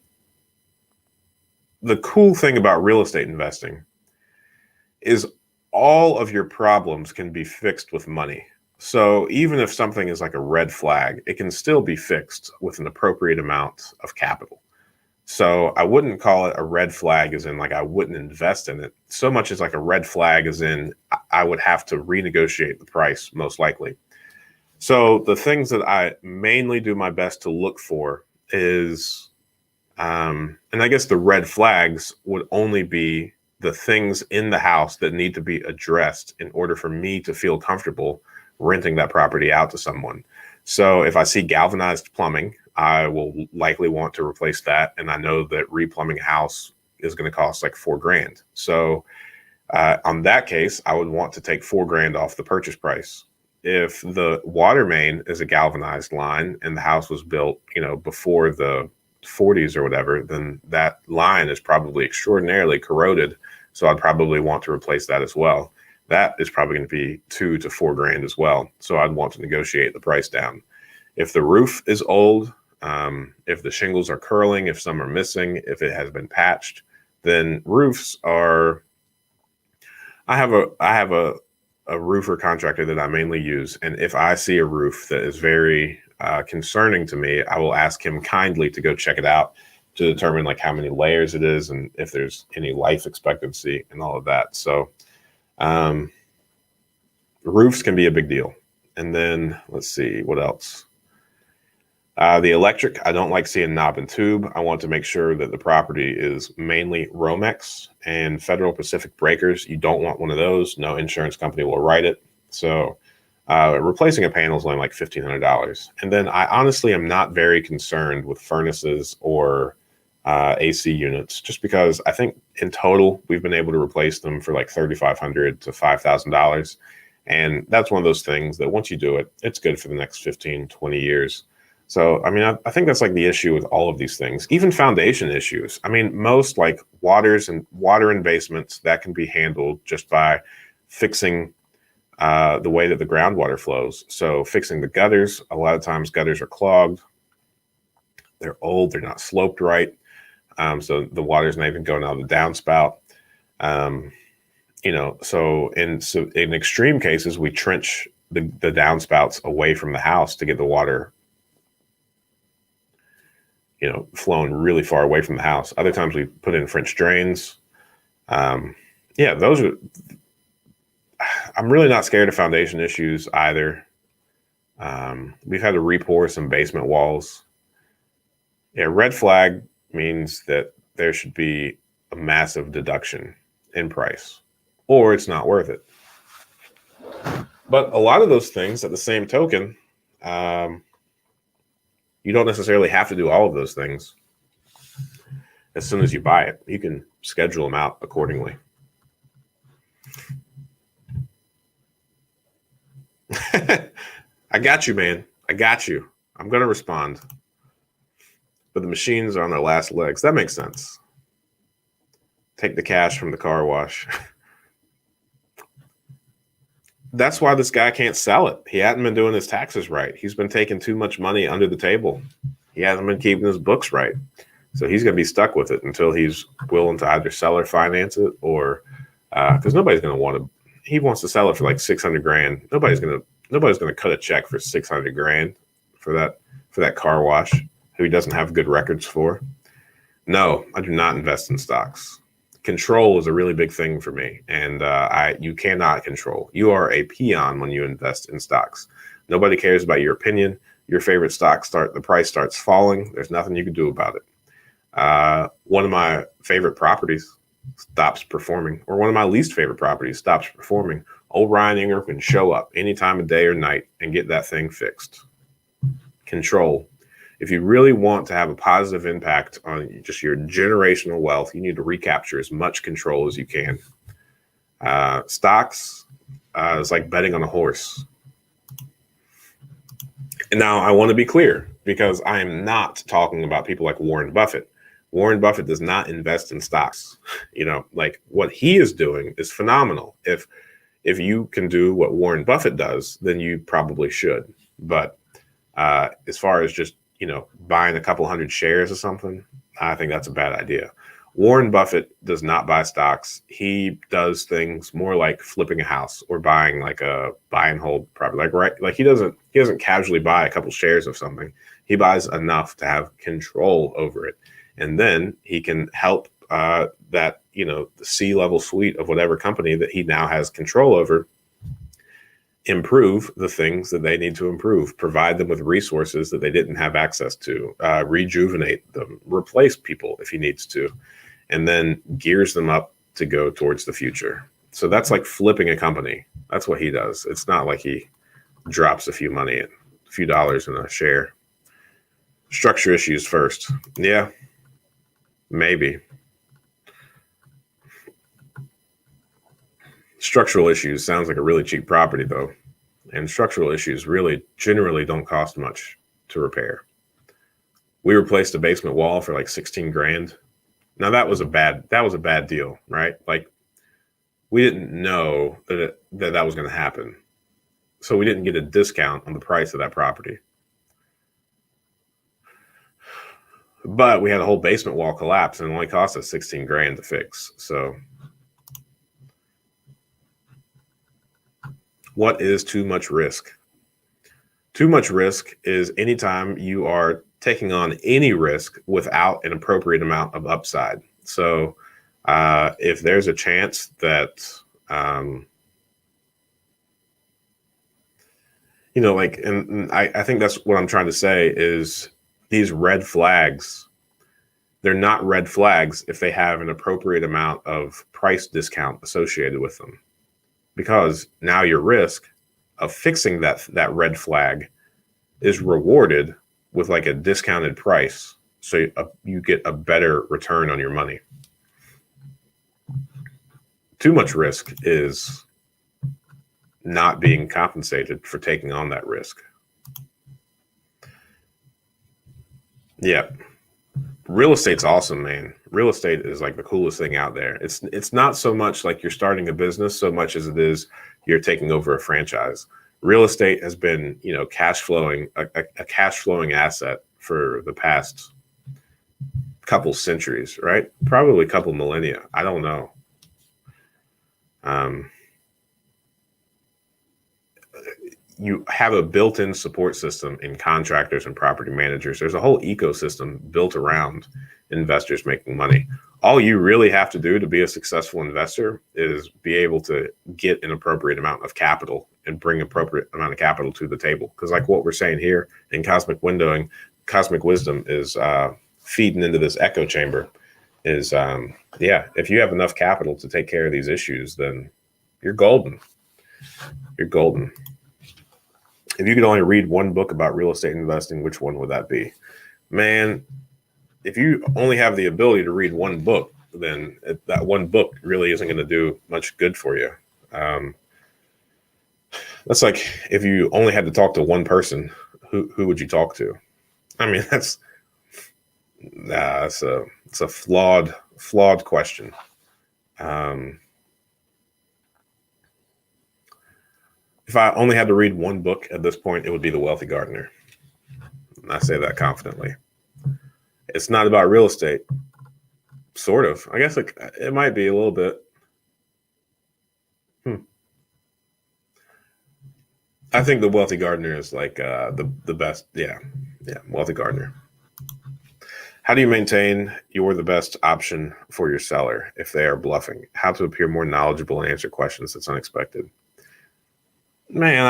the cool thing about real estate investing is all of your problems can be fixed with money. So even if something is like a red flag, it can still be fixed with an appropriate amount of capital. So I wouldn't call it a red flag as in like I wouldn't invest in it so much as like a red flag as in I would have to renegotiate the price most likely. So the things that I mainly do my best to look for is, and I guess the red flags would only be the things in the house that need to be addressed in order for me to feel comfortable renting that property out to someone. So if I see galvanized plumbing, I will likely want to replace that. And I know that replumbing a house is going to cost like $4,000. So on that case, I would want to take $4,000 off the purchase price. If the water main is a galvanized line and the house was built, before the 40s or whatever, then that line is probably extraordinarily corroded. So I'd probably want to replace that as well. That is probably going to be $2,000 to $4,000 as well. So I'd want to negotiate the price down. If the roof is old, if the shingles are curling, if some are missing, if it has been patched, then roofs are. I have a roofer contractor that I mainly use, and if I see a roof that is very concerning to me, I will ask him kindly to go check it out to determine like how many layers it is and if there's any life expectancy and all of that. So roofs can be a big deal. And then let's see what else. The electric, I don't like seeing knob and tube. I want to make sure that the property is mainly Romex and Federal Pacific breakers. You don't want one of those. No insurance company will write it. So replacing a panel is only like $1,500. And then I honestly am not very concerned with furnaces or AC units, just because I think in total we've been able to replace them for like $3,500 to $5,000. And that's one of those things that once you do it, it's good for the next 15, 20 years. So, I mean, I think that's like the issue with all of these things, even foundation issues. I mean, most like water in basements, that can be handled just by fixing the way that the groundwater flows. So fixing the gutters, a lot of times gutters are clogged. They're old, they're not sloped right. So the water's not even going out of the downspout. So in extreme cases, we trench the downspouts away from the house to get the water flowing really far away from the house. Other times we put in French drains. Those are, I'm really not scared of foundation issues either. We've had to re-pour some basement walls. Yeah, red flag means that there should be a massive deduction in price or it's not worth it. But a lot of those things at the same token, you don't necessarily have to do all of those things as soon as you buy it. You can schedule them out accordingly. I got you, man. I got you. I'm going to respond. But the machines are on their last legs. That makes sense. Take the cash from the car wash. That's why this guy can't sell it. He hasn't been doing his taxes right. He's been taking too much money under the table. He hasn't been keeping his books right. So he's going to be stuck with it until he's willing to either sell or finance it, or because nobody's going to want to. He wants to sell it for like $600,000. Nobody's going to cut a check for $600,000 for that car wash who he doesn't have good records for. No, I do not invest in stocks. Control is a really big thing for me, and you cannot control. You are a peon when you invest in stocks. Nobody cares about your opinion. Your favorite stock the price starts falling. There's nothing you can do about it. One of my favorite properties stops performing, or one of my least favorite properties stops performing. Old Ryan Ingram can show up any time of day or night and get that thing fixed. Control. If you really want to have a positive impact on just your generational wealth, you need to recapture as much control as you can. Stocks is like betting on a horse. And now I want to be clear, because I am not talking about people like Warren Buffett. Warren Buffett does not invest in stocks. Like what he is doing is phenomenal. If you can do what Warren Buffett does, then you probably should. But as far as just, buying a couple hundred shares or something, I think that's a bad idea. Warren Buffett does not buy stocks. He does things more like flipping a house or buying like a buy and hold property. Like he doesn't casually buy a couple shares of something. He buys enough to have control over it. And then he can help that, the C-level suite of whatever company that he now has control over improve the things that they need to improve, provide them with resources that they didn't have access to, rejuvenate them, replace people if he needs to, and then gears them up to go towards the future. So that's like flipping a company. That's what he does. It's not like he drops a few dollars in a share. Structure issues first. Yeah, maybe. Structural issues sounds like a really cheap property though. And structural issues really generally don't cost much to repair. We replaced a basement wall for like 16 grand. Now that was a bad deal, right? Like we didn't know that was going to happen. So we didn't get a discount on the price of that property. But we had a whole basement wall collapse and it only cost us 16 grand to fix. So what is too much risk? Too much risk is anytime you are taking on any risk without an appropriate amount of upside. So if there's a chance that, and I think that's what I'm trying to say is these red flags, they're not red flags if they have an appropriate amount of price discount associated with them. Because now your risk of fixing that red flag is rewarded with like a discounted price. So you get a better return on your money. Too much risk is not being compensated for taking on that risk. Yeah. Real estate's awesome, man. Real estate is like the coolest thing out there. It's not so much like you're starting a business so much as it is you're taking over a franchise. Real estate has been, cash flowing, a cash flowing asset for the past couple centuries, right? Probably a couple millennia. I don't know. You have a built-in support system in contractors and property managers. There's a whole ecosystem built around investors making money. All you really have to do to be a successful investor is be able to get an appropriate amount of capital and bring appropriate amount of capital to the table. Because like what we're saying here in cosmic windowing, cosmic wisdom is feeding into this echo chamber is, if you have enough capital to take care of these issues, then you're golden. You're golden. If you could only read one book about real estate investing, which one would that be? Man, if you only have the ability to read one book, then that one book really isn't going to do much good for you. That's like if you only had to talk to one person, who would you talk to? I mean, it's a flawed question. If I only had to read one book at this point, it would be The Wealthy Gardener. And I say that confidently. It's not about real estate. Sort of. I guess it might be a little bit. I think The Wealthy Gardener is like the best. Yeah, Wealthy Gardener. How do you maintain you're the best option for your seller if they are bluffing? How to appear more knowledgeable and answer questions that's unexpected? Man,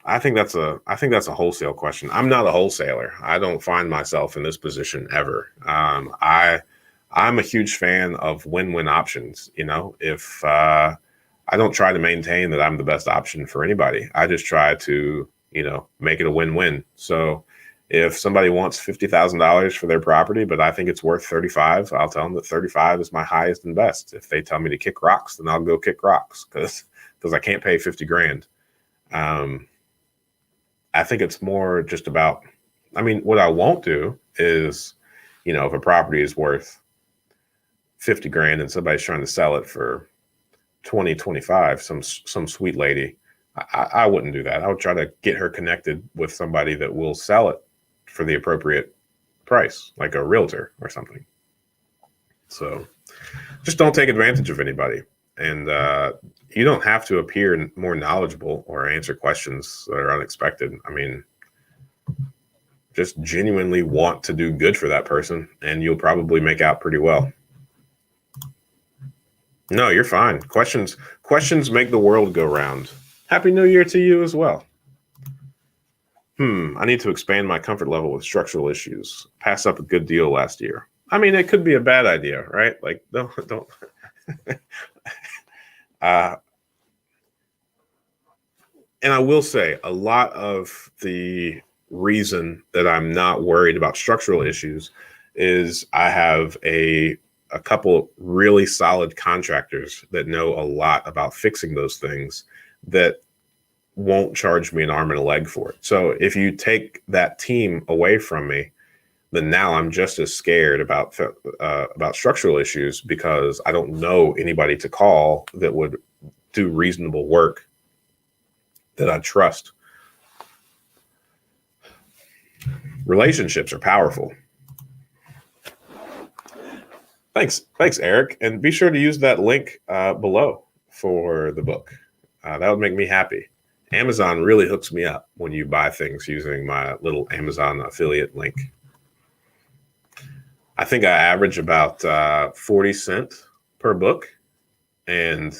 I think that's a wholesale question. I'm not a wholesaler. I don't find myself in this position ever. I'm a huge fan of win-win options. If I don't try to maintain that I'm the best option for anybody, I just try to, make it a win-win. So if somebody wants $50,000 for their property, but I think it's worth 35, I'll tell them that 35 is my highest and best. If they tell me to kick rocks, then I'll go kick rocks because I can't pay 50 grand. I think it's more just about, what I won't do is, if a property is worth 50 grand and somebody's trying to sell it for 20, 25, some sweet lady, I wouldn't do that. I would try to get her connected with somebody that will sell it for the appropriate price, like a realtor or something. So just don't take advantage of anybody. And you don't have to appear more knowledgeable or answer questions that are unexpected. I mean, just genuinely want to do good for that person, and you'll probably make out pretty well. No, you're fine. Questions make the world go round. Happy New Year to you as well. I need to expand my comfort level with structural issues. Pass up a good deal last year. I mean, it could be a bad idea, right? Like, don't. And I will say a lot of the reason that I'm not worried about structural issues is I have a couple really solid contractors that know a lot about fixing those things that won't charge me an arm and a leg for it. So if you take that team away from me, then now I'm just as scared about structural issues because I don't know anybody to call that would do reasonable work that I trust. Relationships are powerful. Thanks, Eric. And be sure to use that link below for the book. That would make me happy. Amazon really hooks me up when you buy things using my little Amazon affiliate link. I think I average about 40 cents per book. And,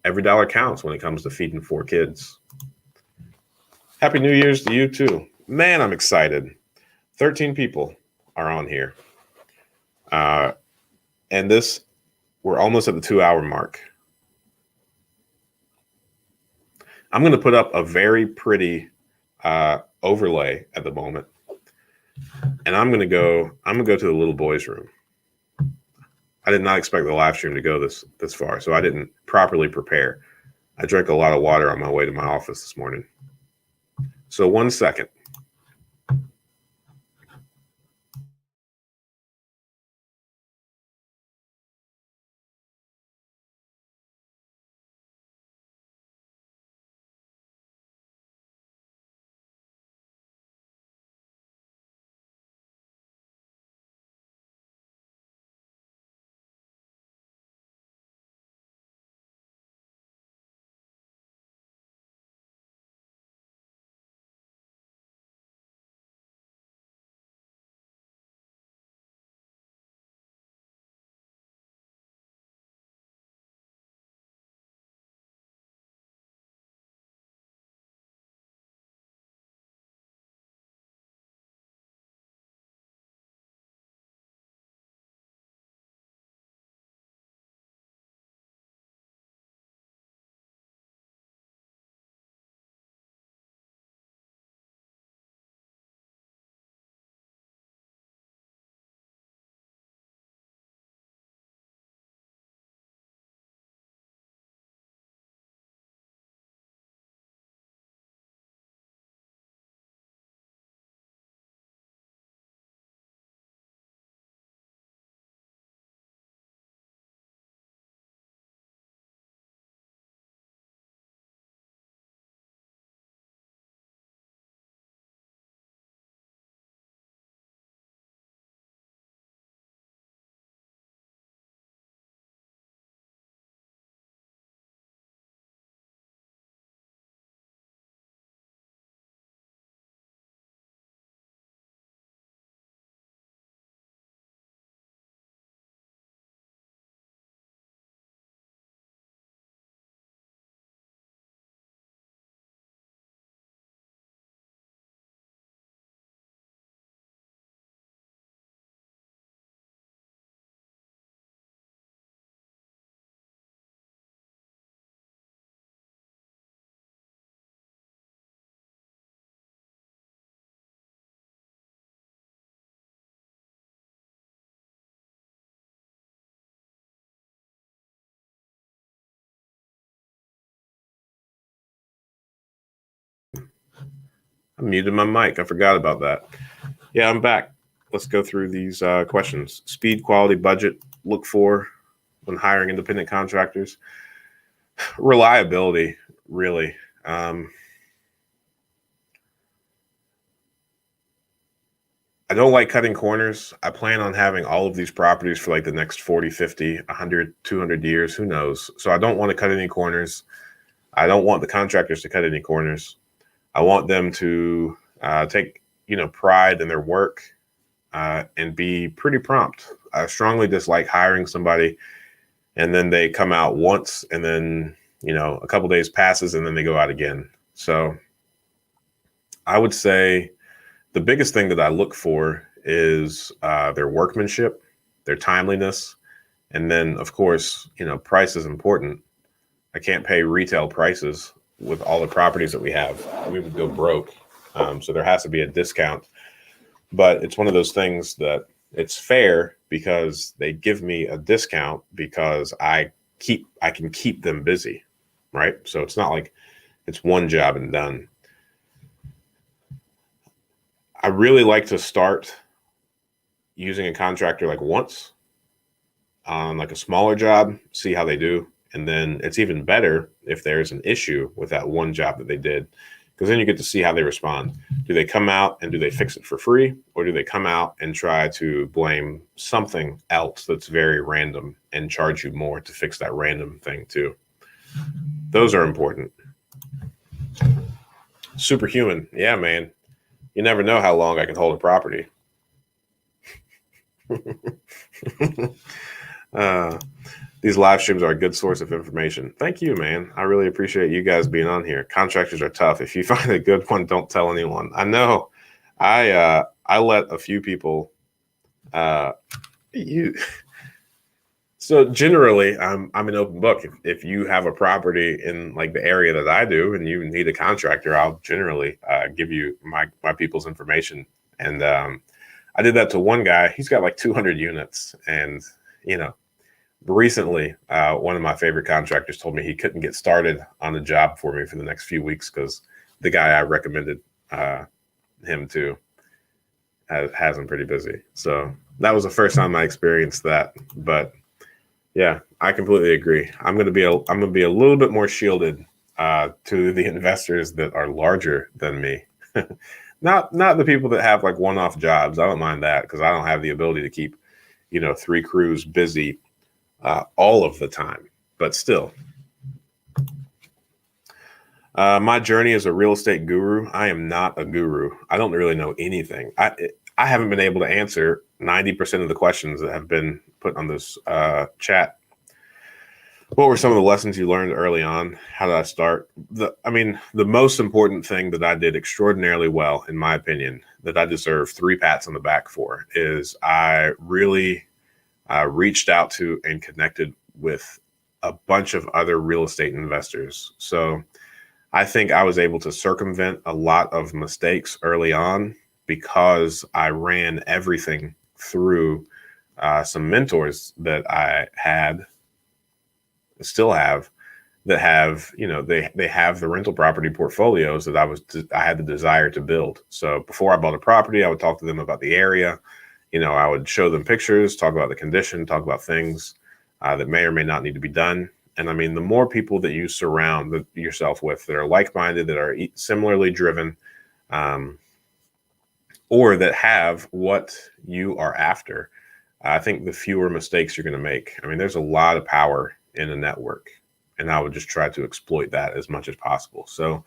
every dollar counts when it comes to feeding 4 kids. Happy New Year's to you too. Man, I'm excited. 13 people are on here. And we're almost at the 2-hour mark. I'm going to put up a very pretty overlay at the moment. And I'm going to go to the little boy's room. I did not expect the live stream to go this far, so I didn't properly prepare. I drank a lot of water on my way to my office this morning. So 1 second. I muted my mic. I forgot about that. Yeah, I'm back. let's go through these questions. Speed, quality, budget, look for when hiring independent contractors. Reliability, really. I don't like cutting corners. I plan on having all of these properties for like the next 40, 50, 100, 200 years. Who knows? So I don't want to cut any corners. I don't want the contractors to cut any corners. I want them to take, pride in their work and be pretty prompt. I strongly dislike hiring somebody and then they come out once and then, a couple days passes and then they go out again. So I would say the biggest thing that I look for is their workmanship, their timeliness, and then, of course, price is important. I can't pay retail prices with all the properties that we have. We would go broke. So there has to be a discount. But it's one of those things that it's fair because they give me a discount because I can keep them busy, right? So it's not like it's one job and done. I really like to start using a contractor like once on like a smaller job, see how they do. And then it's even better if there's an issue with that one job that they did, because then you get to see how they respond. Do they come out and do they fix it for free? Or do they come out and try to blame something else that's very random and charge you more to fix that random thing too? Those are important. Superhuman. Yeah, man. You never know how long I can hold a property. These live streams are a good source of information. Thank you, man. I really appreciate you guys being on here. Contractors are tough. If you find a good one, don't tell anyone. I know. I let a few people. So generally, I'm an open book. If you have a property in like the area that I do, and you need a contractor, I'll generally give you my people's information. And I did that to one guy. He's got like 200 units, and recently, one of my favorite contractors told me he couldn't get started on the job for me for the next few weeks because the guy I recommended him to has him pretty busy. So that was the first time I experienced that. But yeah, I completely agree. I'm gonna be a little bit more shielded to the investors that are larger than me. Not the people that have like one-off jobs. I don't mind that because I don't have the ability to keep 3 crews busy all of the time. But still, my journey as a real estate guru, I am not a guru. I don't really know anything. I haven't been able to answer 90% of the questions that have been put on this chat. What were some of the lessons you learned early on? How did I start? The most important thing that I did extraordinarily well, in my opinion, that I deserve 3 pats on the back for, is I really reached out to and connected with a bunch of other real estate investors. So I think I was able to circumvent a lot of mistakes early on because I ran everything through some mentors that I had, still have, that have, they have the rental property portfolios that I had the desire to build. So before I bought a property, I would talk to them about the area. I would show them pictures, talk about the condition, talk about things that may or may not need to be done. And I mean, the more people that you surround yourself with that are like-minded, that are similarly driven, or that have what you are after, I think the fewer mistakes you're going to make. I mean, there's a lot of power in a network, and I would just try to exploit that as much as possible. So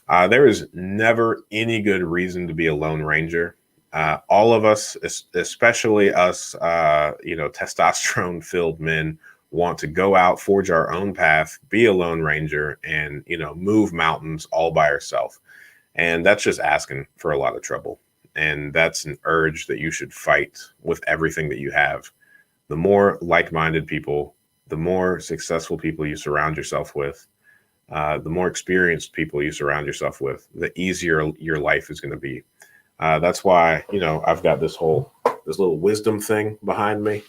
there is never any good reason to be a lone ranger. All of us, especially us, testosterone-filled men, want to go out, forge our own path, be a lone ranger, and move mountains all by ourselves. And that's just asking for a lot of trouble. And that's an urge that you should fight with everything that you have. The more like-minded people, the more successful people you surround yourself with, the more experienced people you surround yourself with, the easier your life is going to be. That's why, I've got this little wisdom thing behind me.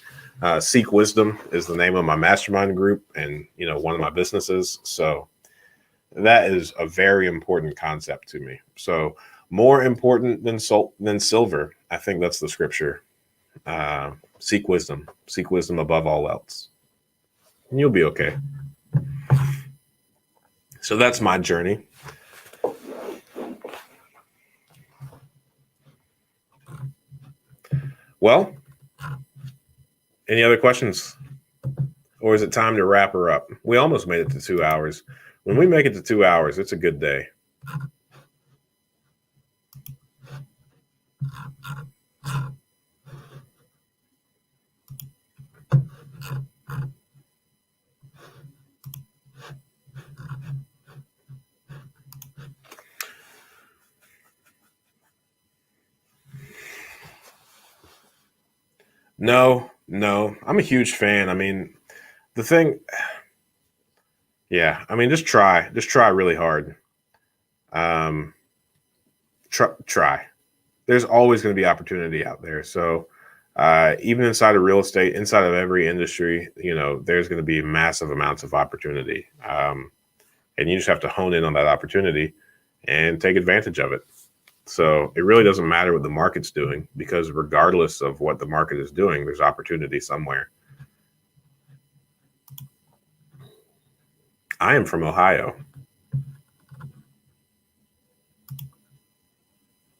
Seek Wisdom is the name of my mastermind group and, one of my businesses. So that is a very important concept to me. So More important than silver. I think that's the scripture. Seek wisdom above all else, and you'll be okay. So that's my journey. Well, any other questions? Or is it time to wrap her up? We almost made it to 2 hours. When we make it to 2 hours, it's a good day. No, I'm a huge fan. I mean, the thing, yeah, I mean, just try really hard. Try. There's always going to be opportunity out there. So even inside of real estate, inside of every industry, there's going to be massive amounts of opportunity. And you just have to hone in on that opportunity and take advantage of it. So it really doesn't matter what the market's doing, because regardless of what the market is doing, there's opportunity somewhere. I am from Ohio.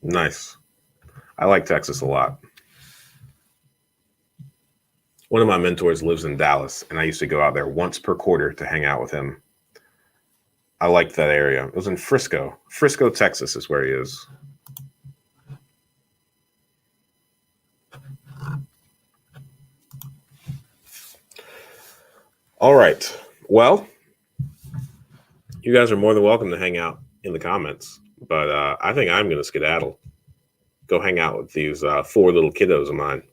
Nice. I like Texas a lot. One of my mentors lives in Dallas, and I used to go out there once per quarter to hang out with him. I liked that area. It was in Frisco. Frisco, Texas is where he is. All right. Well, you guys are more than welcome to hang out in the comments, but I think I'm going to skedaddle. Go hang out with these 4 little kiddos of mine.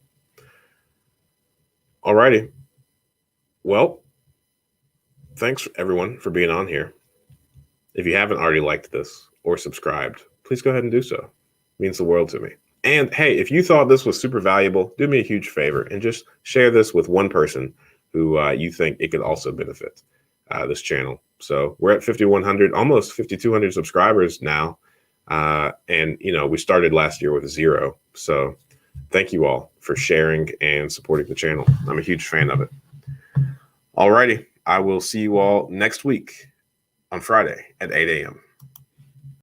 All righty. Well, thanks everyone for being on here. If you haven't already liked this or subscribed, please go ahead and do so. It means the world to me. And hey, if you thought this was super valuable, do me a huge favor and just share this with one person who you think it could also benefit this channel. So we're at 5,100, almost 5,200 subscribers now. And, we started last year with 0. So thank you all for sharing and supporting the channel. I'm a huge fan of it. All righty. I will see you all next week on Friday at 8 a.m.